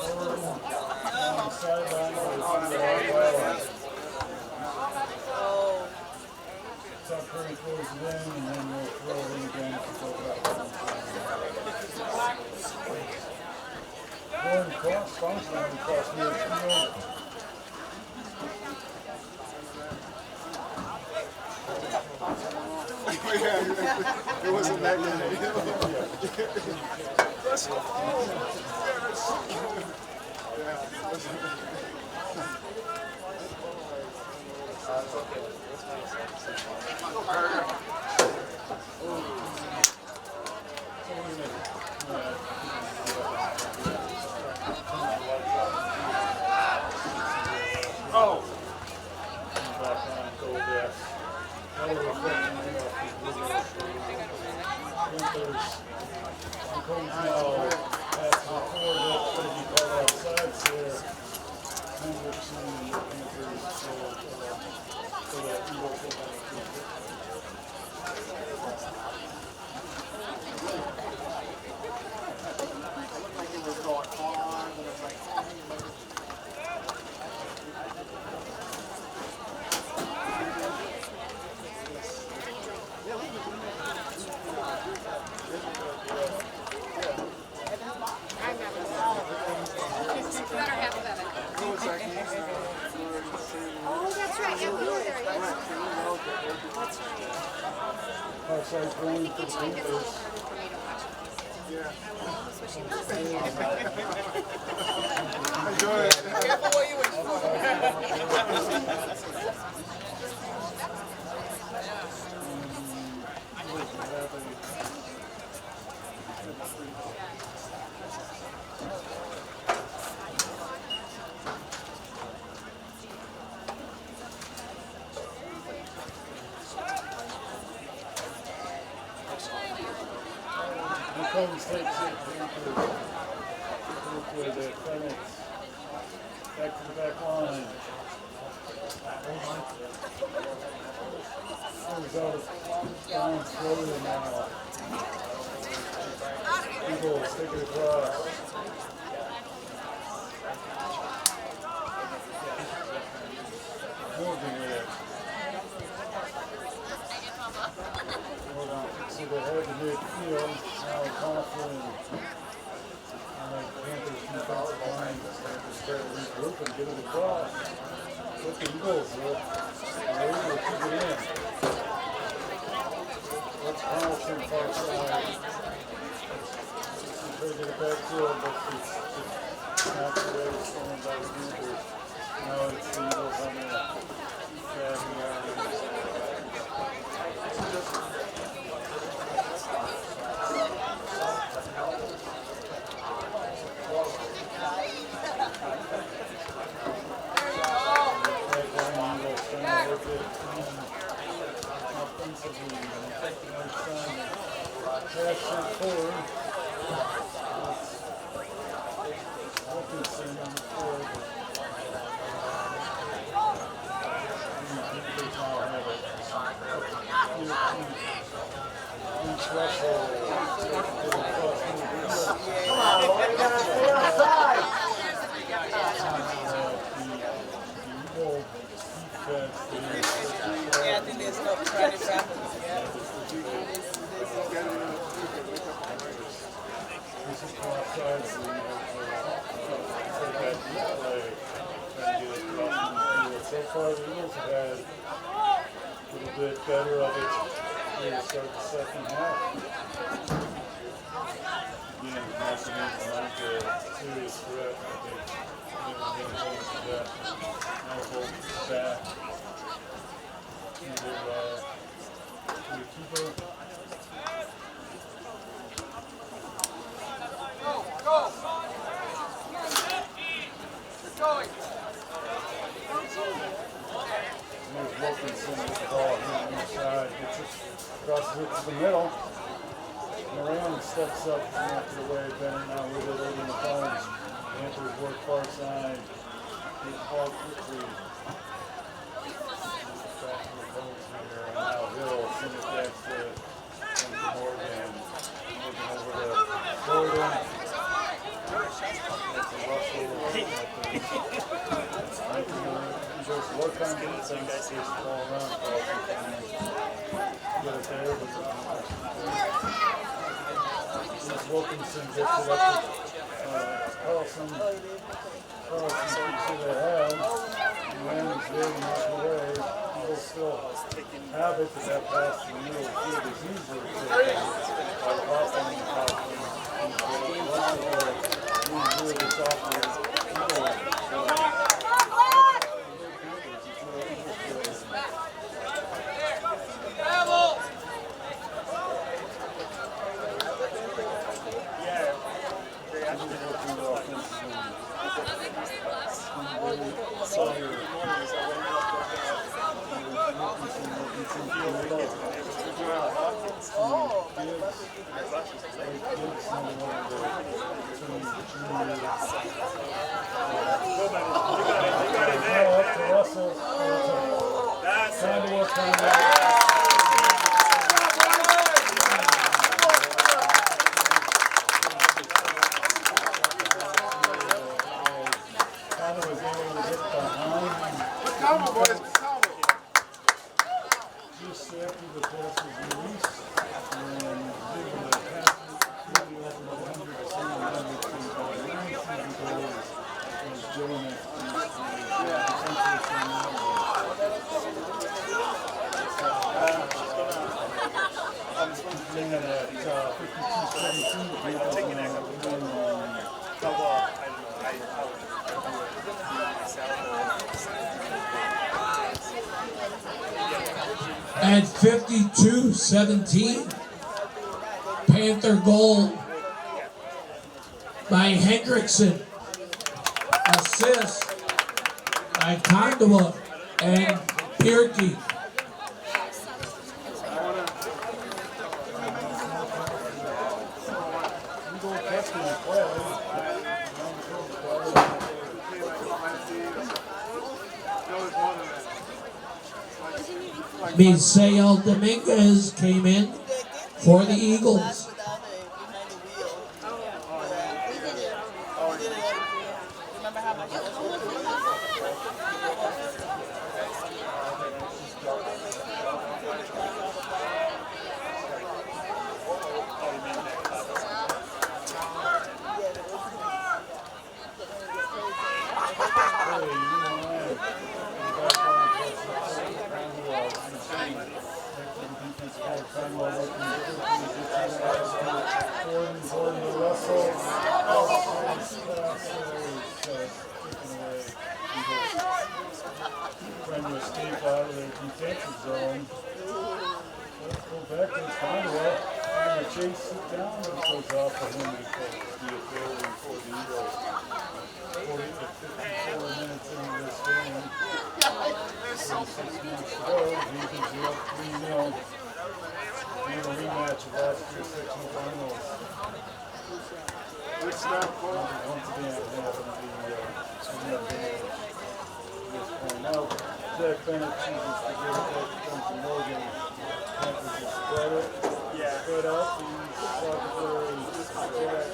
Speaker 1: On the sideline. Sauk Prairie throws it in, and then we'll throw it in again to go back. Going cross function across midfield.
Speaker 4: Yeah, it wasn't that good. Oh.
Speaker 5: Oh, that's right. Yeah, we were there yesterday. That's right.
Speaker 1: Going
Speaker 5: I think it's like it's a little harder for me to watch. Especially when
Speaker 4: Enjoy it. Careful what you wish
Speaker 1: Combs takes it with the Clements back to the back line. Comes out of down slowly now. Eagles take it across. Morgan with it. So they head to midfield. Now Coughlin and the Panthers defensive line start to regroup and get it across. With the Eagles, they're able to keep it in. That's Carlson far side. Try to get it back to it, but it's not the way it's going by the Panthers. Now it's the Eagles on the
Speaker 6: Yeah, I think there's no trying to wrap it.
Speaker 1: So far, the Eagles have had a little bit better of it here to start the second half. Again, not to make like a serious threat. I think they're going to that. Now hold back. Either to the keeper.
Speaker 4: Go, go. Keep going.
Speaker 1: There's Wilkinson with the ball here on the side. Gets it across it to the middle. Moran steps up from after the way. Bennett now with it over in the bones. Panthers work far side. Get the ball quickly. Back to the bones here. And now Hill send it back to Morgan. Morgan over to Gordon. That's a Russell. Just work on getting some guys here to ball around.
Speaker 7: Wilkinson gets it up to Carlson. Carlson keeps it ahead. Landon's there much away. Eagles still have it, but that pass to the middle of the field is easily taken by Kaufman and Kaufman. He's really gets off the
Speaker 2: At 52-17, Panther goal by Hendrickson. Assist by Condoa and Pierke. Misael Dominguez came in for the Eagles.
Speaker 7: Trying to escape out of their detention zone. Let's go back and find it. Trying to chase it down and it goes off of him because the ability for the Eagles. 54 minutes into this game. 36 minutes to go. The Eagles are up 3-0. In a rematch of last year's sectional finals. Once again, now, Zach Bennett chooses to give it back to Morgan. Panthers will spread it. Spread out the Sauk Prairie Jack.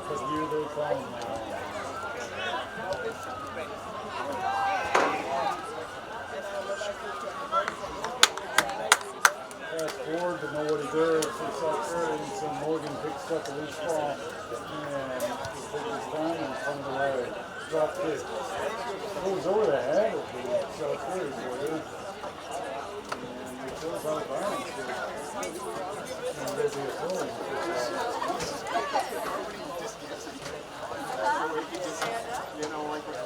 Speaker 7: But here they come now. Fast forward to nobody there for Sauk Prairie, and so Morgan picks up a loose ball and takes his time and comes away. Drop kick. Goes over the head of the Sauk Prairie player. And it shows out violence here. And there'll be a goal.
Speaker 4: You know, like what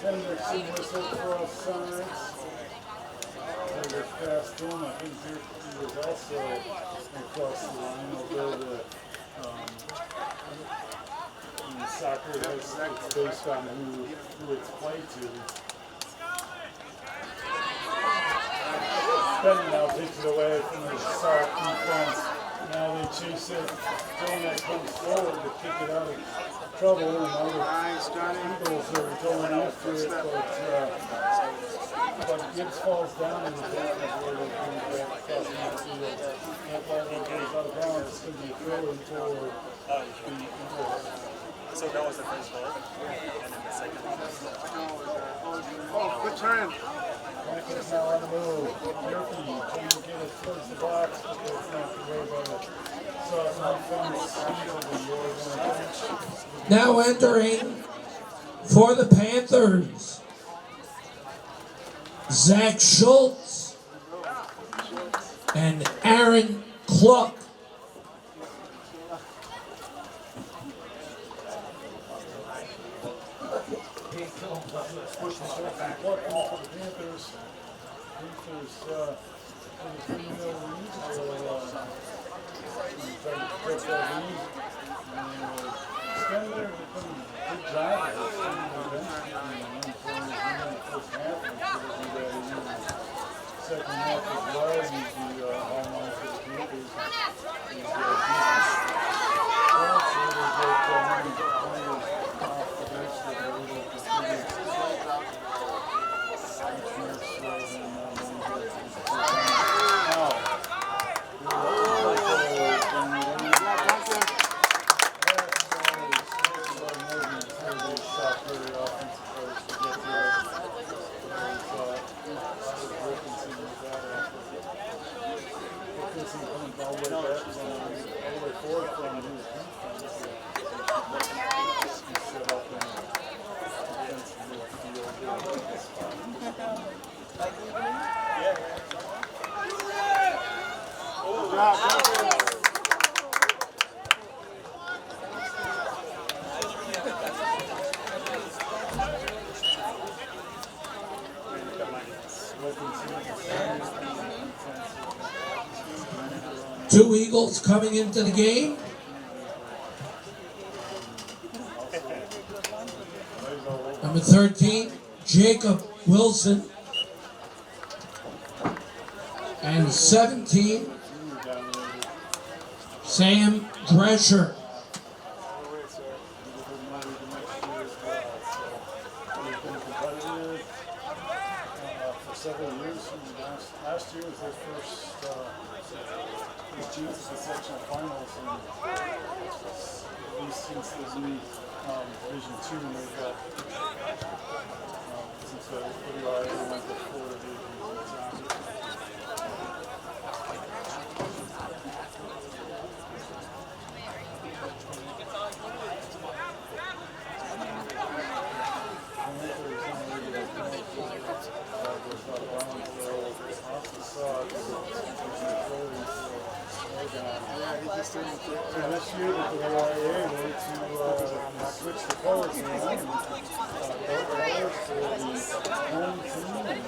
Speaker 7: Hendrickson whistle for offsides. They're fast home. I think he was also across the line, although the soccer it's based on who it's played to. Benton now takes it away from the Sauk defense. Now they chase it. Jonah comes forward to kick it out of trouble, and now the Eagles are going after it, but Gibbs falls down in the back where they bring it back across the field. that ball goes out of bounds, it's going to be a throw for the
Speaker 4: So that was the first goal, and then the second one. Oh, good turn.
Speaker 7: Franklin's now on the move. Murphy trying to get it towards the box, but it's not the way by it. So it's on fence.
Speaker 2: Now entering for the Panthers, Zach Schultz and Aaron Cluck.
Speaker 7: Pushing short and plucking for the Panthers. Panthers in the 3-0 lead. Trying to get that lead. Extend there, they've done a good job of extending the first half. I'm sure they'll do that in the second half as well. Use the home line for the Panthers. Use the defense. Also, they've got many off the bench that are able to contribute.
Speaker 2: Two Eagles coming into the game. Number 13, Jacob Wilson. And 17, Sam Drescher.
Speaker 7: For several years. Last year was their first chance at the sectional finals, and at least since the new Division II, and they've got since the WIA went to Florida Division. So this year, the WIA wanted to switch the colors around and both colors for the home team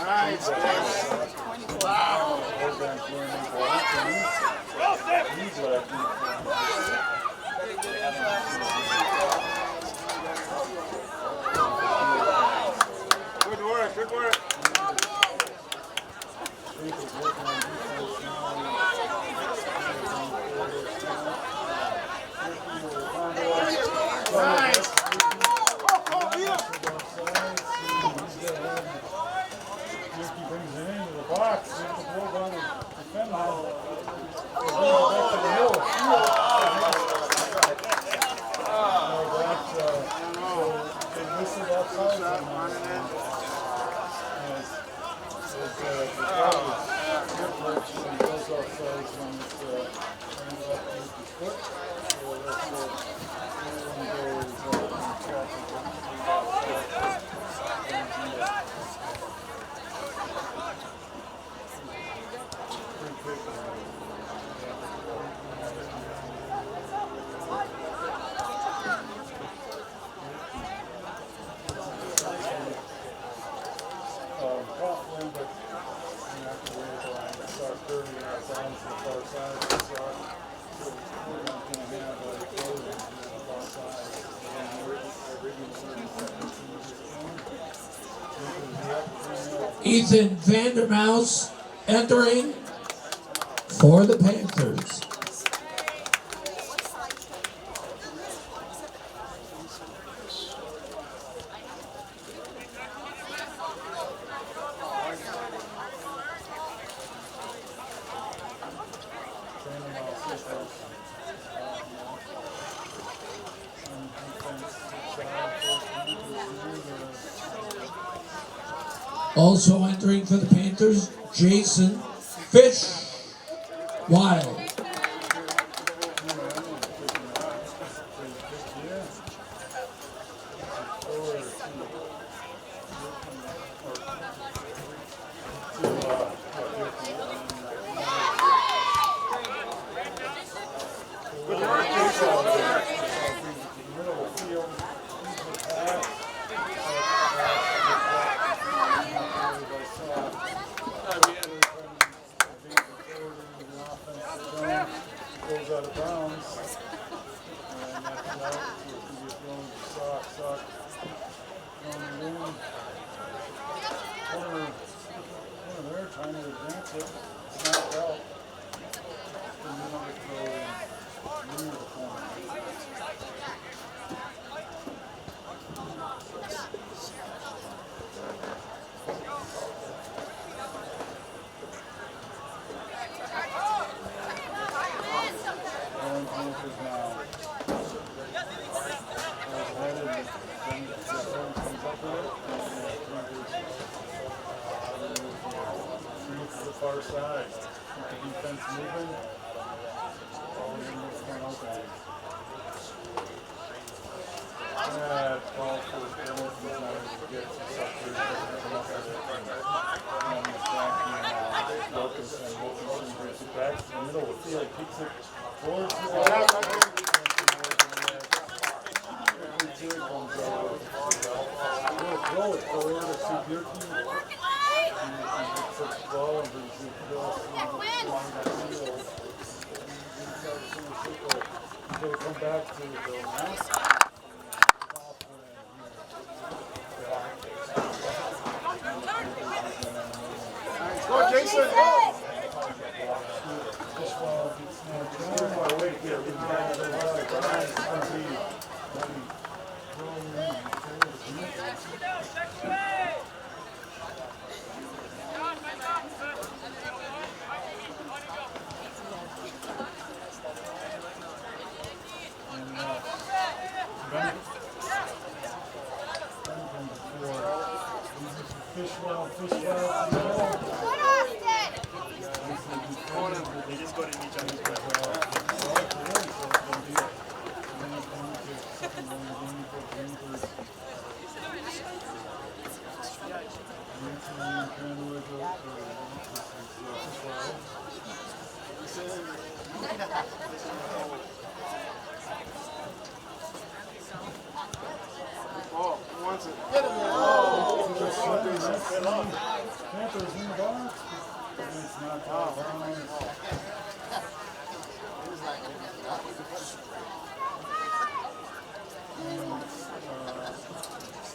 Speaker 7: Nice. Wow. Good work, good work. Nice. He brings it into the box. The ball down and defend now. Back to the middle. They listed outside.
Speaker 2: Ethan Vandermouse entering for the Panthers. Also entering for the Panthers, Jason Fish Wild.
Speaker 7: Goes out of bounds, and that's out. So if you get thrown to Sauk going in. Corner there, trying to advance it. It's knocked out. And then they throw near the corner. Far side, keep the defense moving. Ball in this one open. Ball for the penalty, not able to get it to Sauk Prairie. Come up with it. And it's back in Wilkinson. Wilkinson brings it back to the middle of the field, kicks it towards the ball. Here comes throw it forward to Bierke. Ball and brings it across the field. He's going to come back to the mask.
Speaker 4: Go, Jason! Go!
Speaker 1: They just go to each other's
Speaker 4: Oh, who wants it?
Speaker 7: Panthers in the box. It's not out of bounds.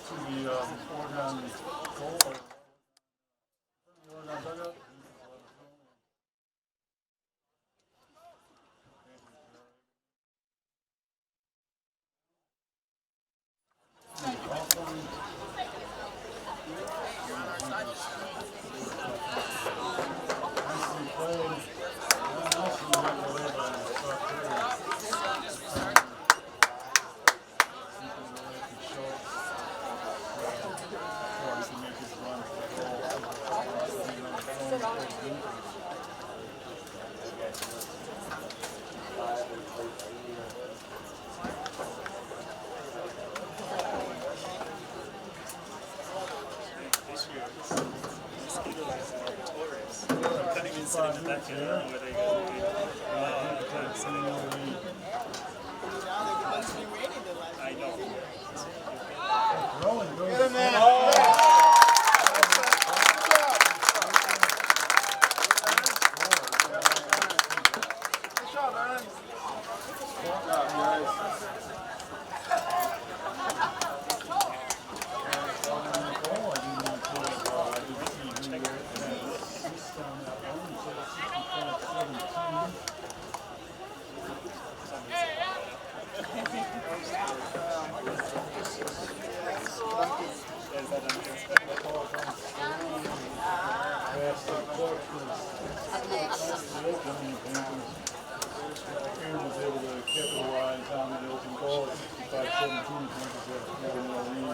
Speaker 7: To the Oregon goal. Oregon dugout.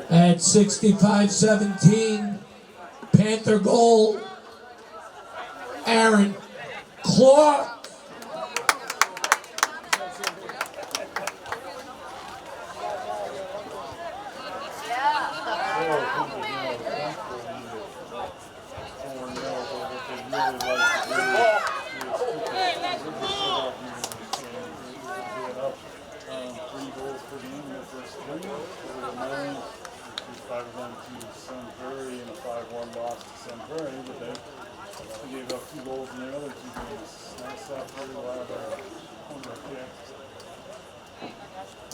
Speaker 7: At 65-17,
Speaker 2: Panther goal, Aaron Clark.
Speaker 7: Five of them to Sauk Prairie and a 5-1 loss to Sauk Prairie, but they gave up 2 goals in their other 2 games. Nice Sauk Prairie will have a corner kick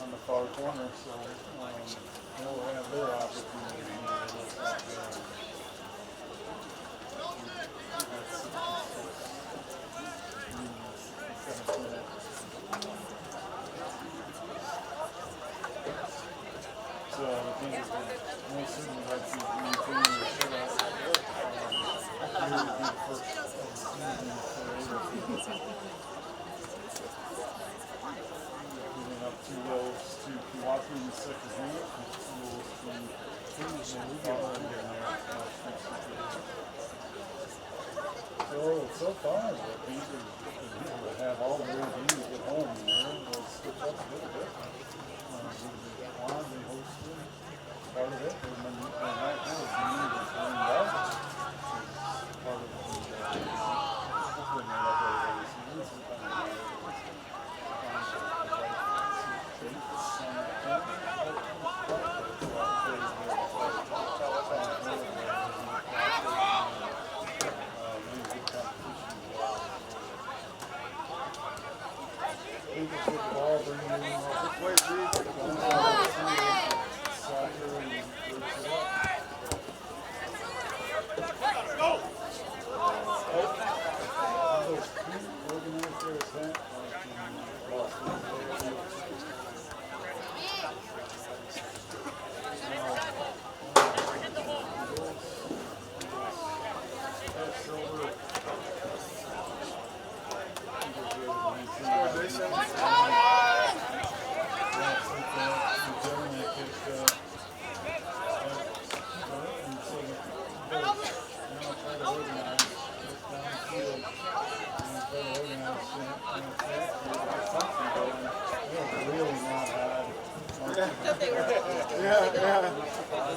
Speaker 7: on the far corner, so they'll have their opportunity. So I think most certainly like to maintain their shutout. Here would be the first of the season for giving up 2 goals to Kewaukee in the second half, and 2 goals to Kingston following in there. So far, the Panthers have all the way games at home there. They'll switch up a little bit. They hosted part of it, and then right now it's part of the hopefully made up over the season. Yeah.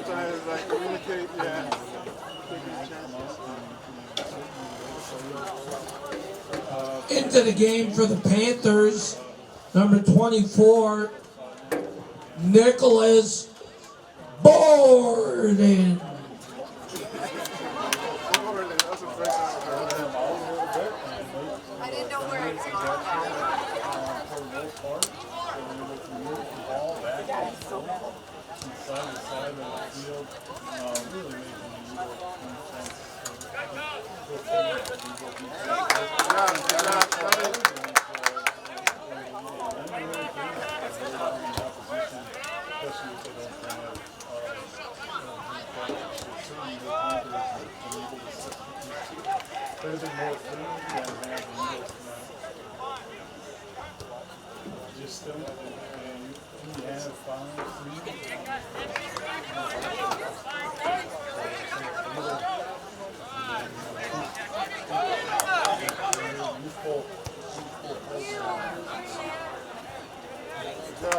Speaker 7: Sometimes like communicate,
Speaker 2: Into the game for the Panthers, number 24, Nicholas Borden.
Speaker 5: I didn't know where it's going.
Speaker 7: Side to side of the field, really making a little defense. Just we have
Speaker 4: 5.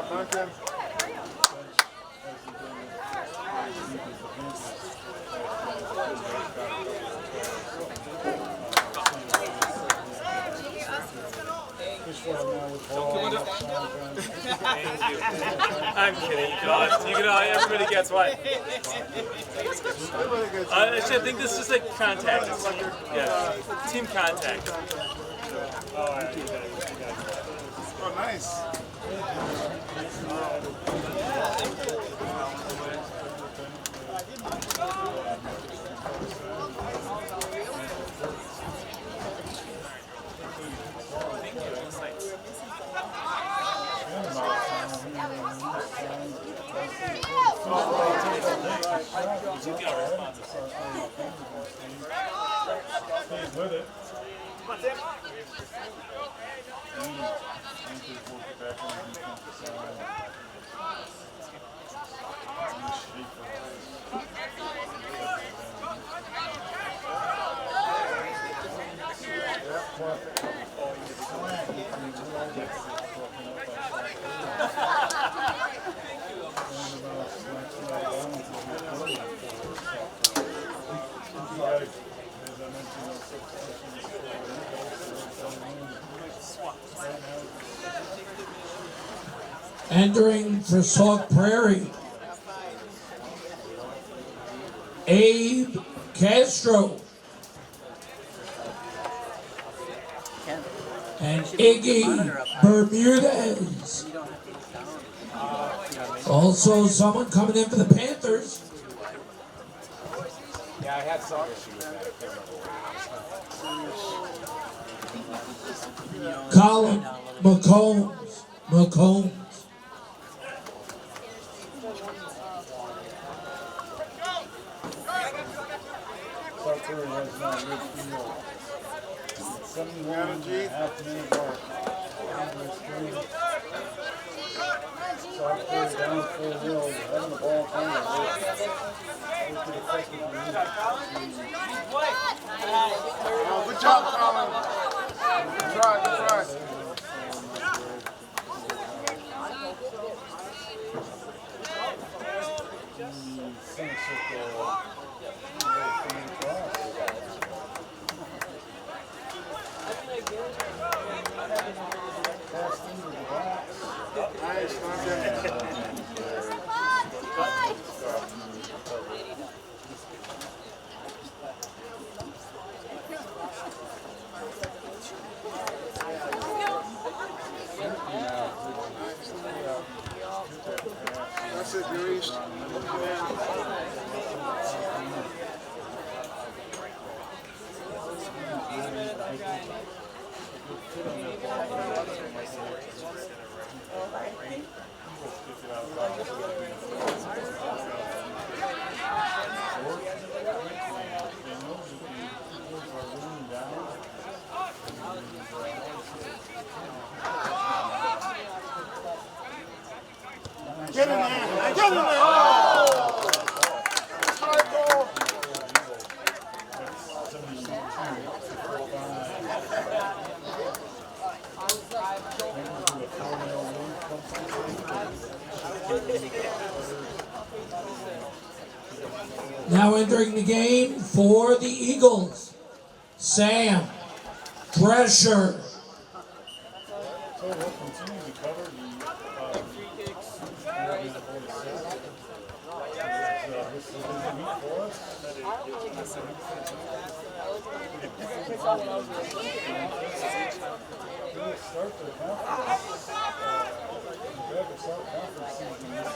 Speaker 4: Duncan.
Speaker 8: I'm kidding. You can all, everybody gets what? Actually, I think this is like contact. It's team contact.
Speaker 4: Oh, nice.
Speaker 7: with it.
Speaker 2: Entering for Sauk Prairie, Abe Castro. And Iggy Bermudez. Also someone coming in for the Panthers.
Speaker 3: Yeah, I had some issue with that.
Speaker 2: Colin McCombs.
Speaker 7: Sauk Prairie has now midfield. 71.5 minute mark. Sauk Prairie down 4-0. Having the ball playing.
Speaker 4: Oh, good job, Colin. Good try, good try.
Speaker 7: Center circle. Passed into the box.
Speaker 4: Nice, not bad. That's it, you're east. Get in there! Get in there! Oh! Strike ball!
Speaker 2: Now entering the game for the Eagles, Sam Drescher.
Speaker 7: So we'll continue to cover the free kicks. This is a good week for us. We'll start the conference. We have the South Conference season this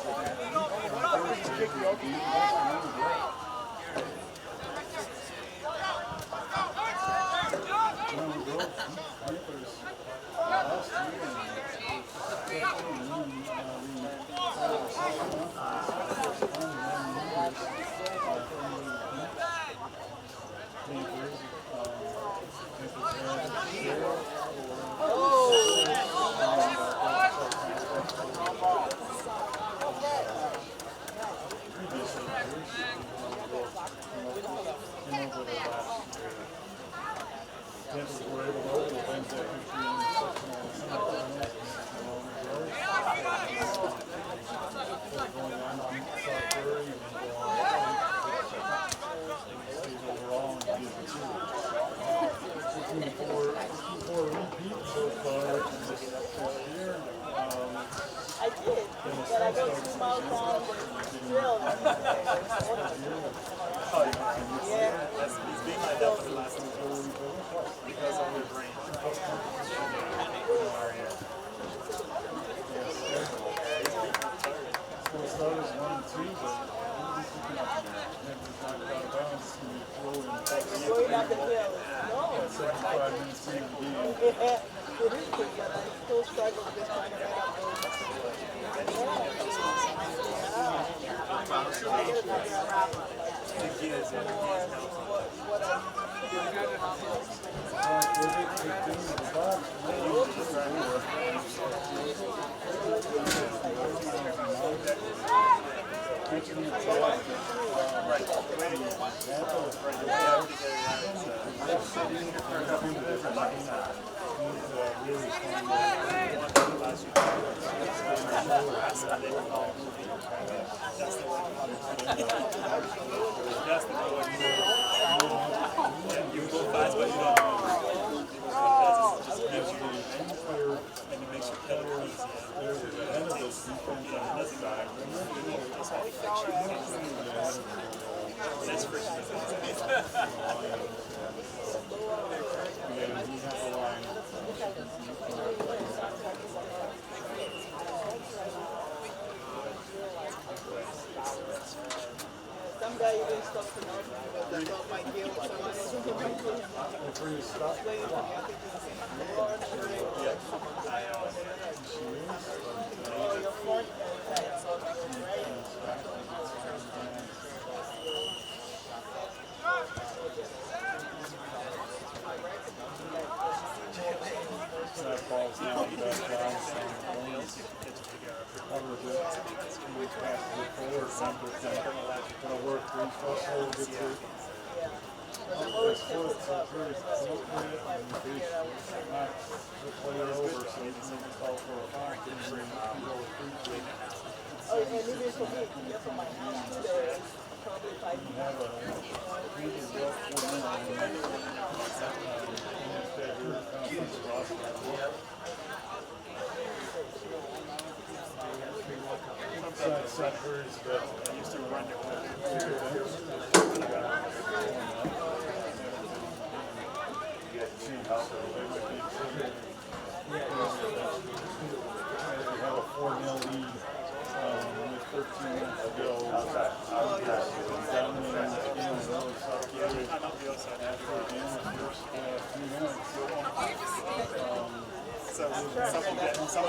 Speaker 8: That's for sure.
Speaker 6: Some guy even stuck to know that got my deal.
Speaker 7: That falls down, that bounce covers it, we pass it forward, gonna work three plus four, get through. This foot, so through, look at it, and fish, knocks the player over, so you can call for a foul, and bring it to go through.
Speaker 6: Oh, and maybe it's okay. Probably 5
Speaker 7: You have a really rough 4 minutes, instead you're conference roster. Sauk Prairie's best. I used to run it with have a 4-0 lead with 13 minutes to go. Dominating the game and really Sauk Prairie after the end of the first few minutes.
Speaker 4: So some of the professionals have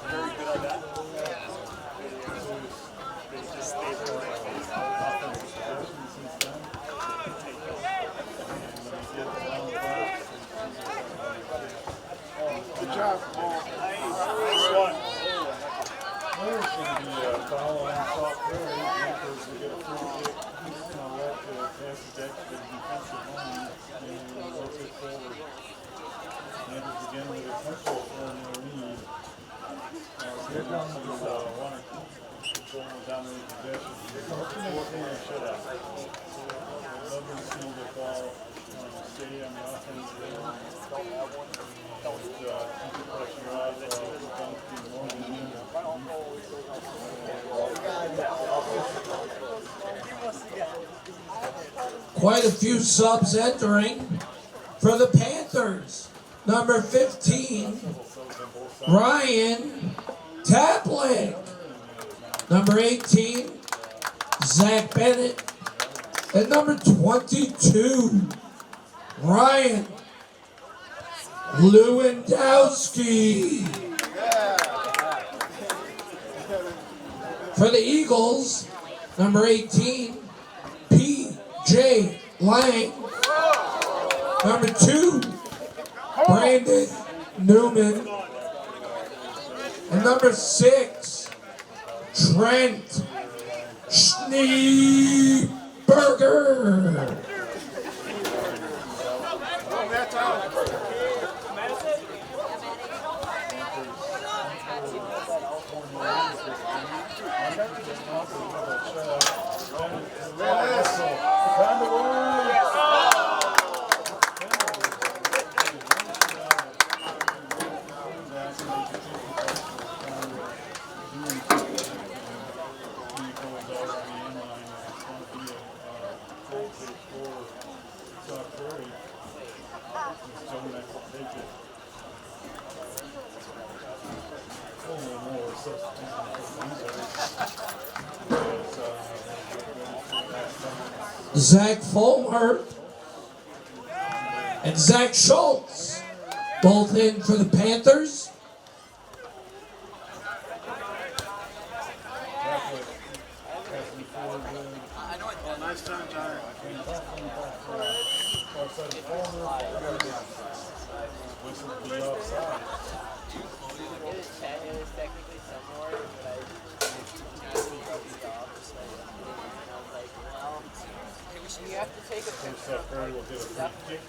Speaker 4: very good at that. They just stay there like good job. Nice one.
Speaker 7: There's going to be a foul on Sauk Prairie. Panthers will get a free kick. He's going to let the pass it back to the defensive line and rotate forward. Panthers again with a tempo for their lead. They're down to 1 or 2. Control dominating possession. 4-1 shutout. Love to see the ball stay on the offensive end. And keep the pressure out of Morgan.
Speaker 2: Quite a few subs entering for the Panthers. Number 15, Ryan Taplick. Number 18, Zach Bennett. And number 22, Ryan Lewandowski. For the Eagles, number 18, P.J. Lang. Number 2, Brandon Newman. And number 6, Trent Schneeberger. Zach Fulmer and Zach Schultz, both in for the Panthers.
Speaker 4: Nice time, John.
Speaker 6: You have to take a picture.
Speaker 7: Sauk Prairie will get a free kick.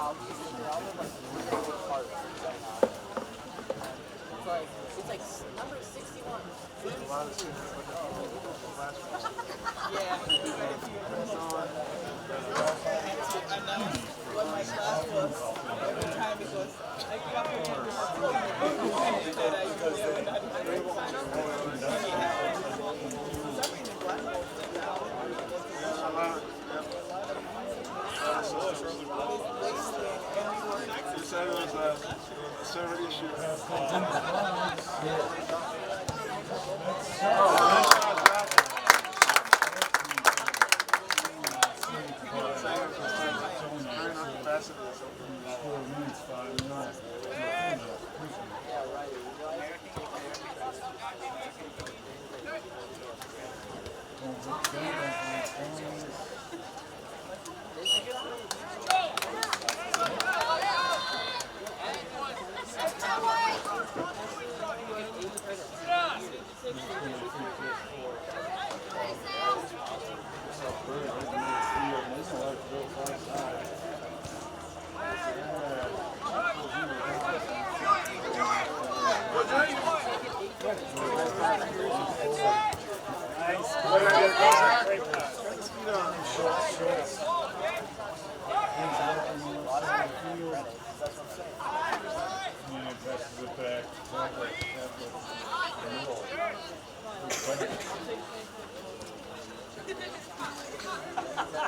Speaker 6: It's like number 61. What my class was every time because I got
Speaker 4: You said it was a server issue.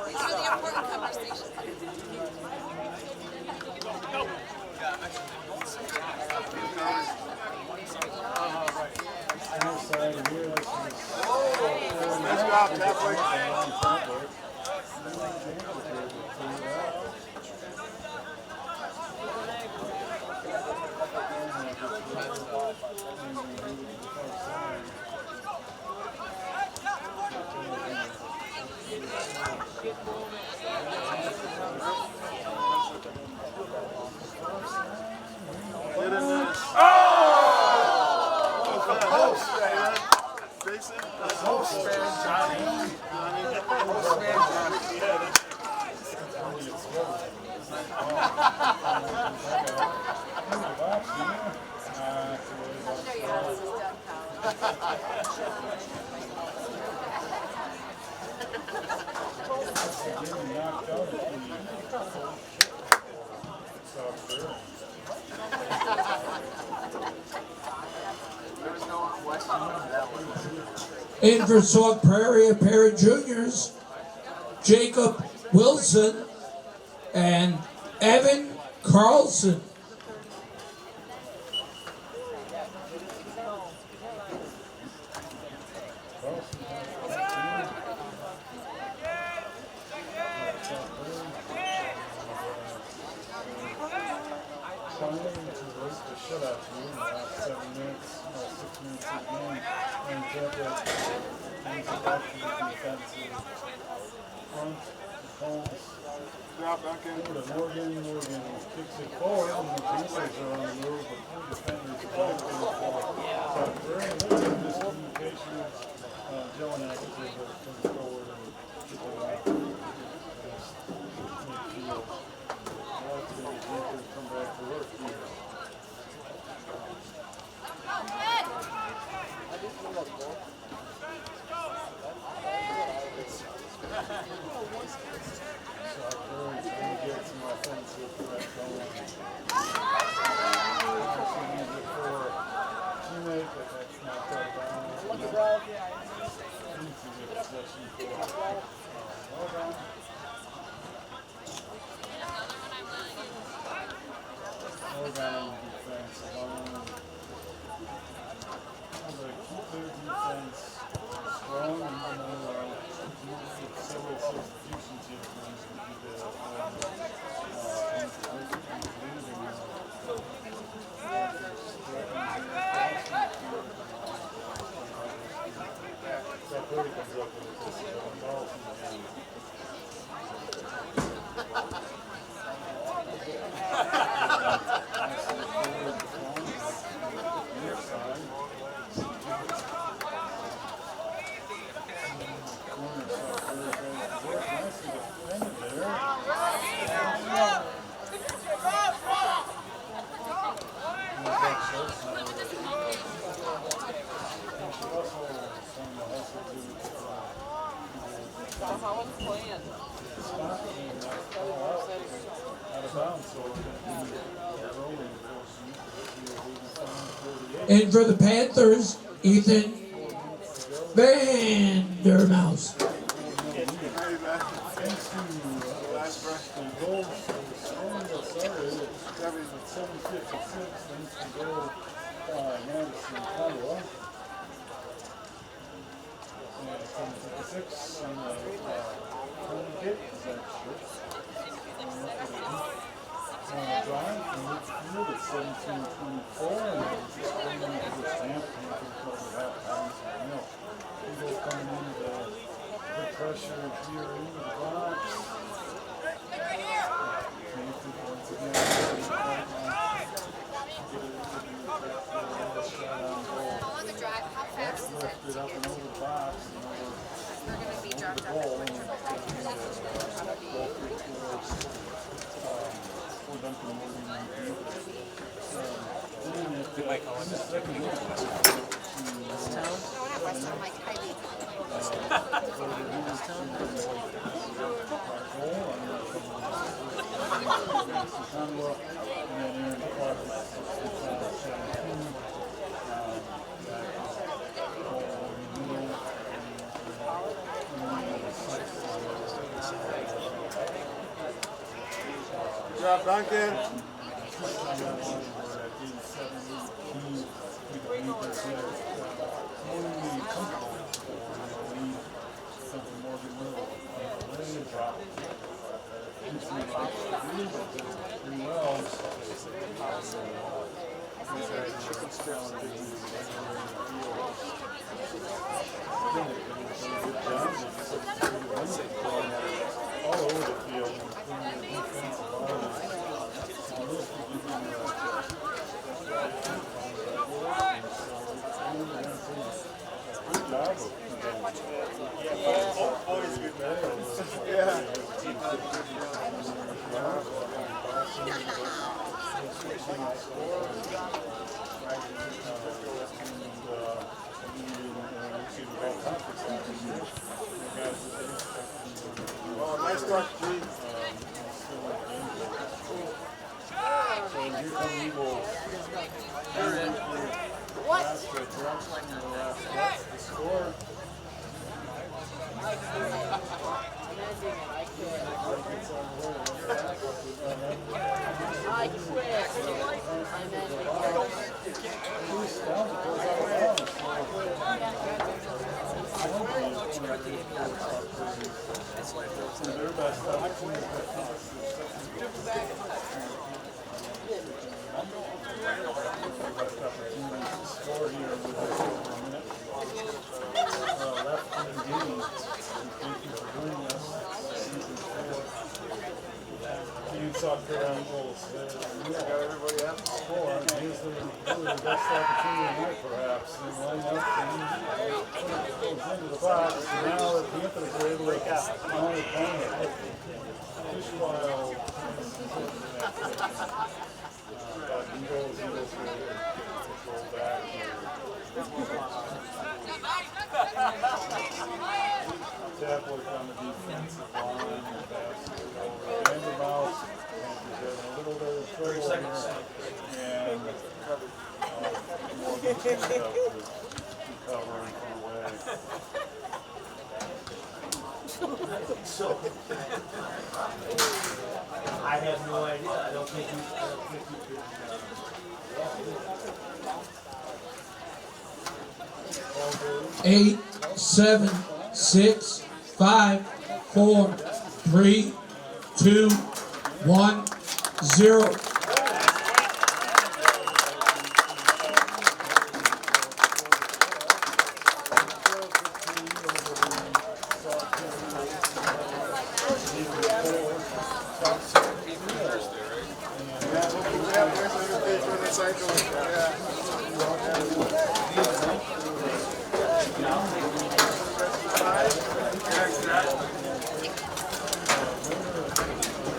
Speaker 5: These are the important conversations.
Speaker 4: Nice job, Catholic.
Speaker 2: In for Sauk Prairie, a pair of juniors, Jacob Wilson and Evan Carlson.
Speaker 7: Morgan kicks it forward, and the defenders are on the move, but the defenders are back there for Sauk Prairie. And there's some miscommunication. Jelinek is able to come forward and get the line. Midfield. Come back to work here. Get some offensive threat going. Teammate, but that's not that bad. down, so we're going to be rolling.
Speaker 2: And for the Panthers, Ethan Vandermouse.
Speaker 7: The goals started at 7:56, thanks to goal by Madison Caldwell. And 7:56 on the kick, is that shit? Drive from midfield at 17:24, and just bringing it to the stamp, and it's half time, so Eagles coming into the good pressure here into the box.
Speaker 5: How long a drive? How fast is it?
Speaker 7: Lifted up and over the box and
Speaker 5: They're going to be dropped off at Winter. No, not Westtown, like Highly.
Speaker 4: Drop Duncan.
Speaker 7: All over the field, including the defensive line. Good job.
Speaker 4: Always good. Yeah. Oh, nice start, G.
Speaker 7: So here come Eagles.
Speaker 5: What?
Speaker 7: The score.
Speaker 6: I quit.
Speaker 7: Their best opportunity to score here with this minute left in the game. Thank you for doing this. Season 4. Team Sauk Prairie goals. Got everybody out to score. Here's really the best opportunity tonight, perhaps. They line up and put it into the box. And now the Panthers are able to only find it. Fish file. Eagles will go back. Tapwork on the defensive line. Vandermouse. Panthers having a little bit of trouble here. And Morgan picks up the cover and put away.
Speaker 9: I have no idea. I don't think you could.
Speaker 2: 8, 7, 6, 5, 4, 3, 2, 1, 0.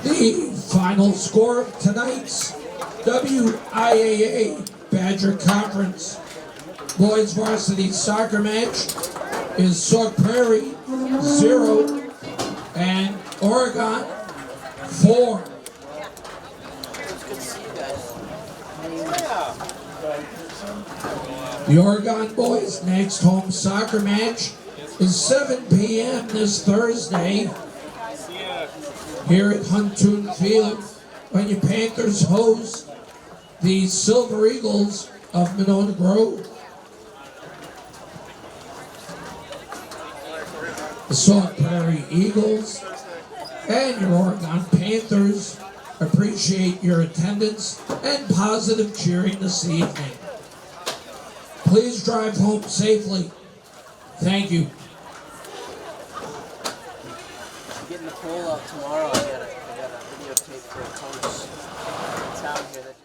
Speaker 2: The final score of tonight's WIAA Badger Conference Boys Varsity Soccer match is Sauk Prairie 0 and Oregon 4. The Oregon boys' next home soccer match is 7 p.m. this Thursday here at Huntoon Field when your Panthers host the Silver Eagles of Monona Grove. The Sauk Prairie Eagles and your Oregon Panthers appreciate your attendance and positive cheering this evening. Please drive home safely. Thank you.
Speaker 6: Getting the poll out tomorrow. I got a videotape for a coach in town here that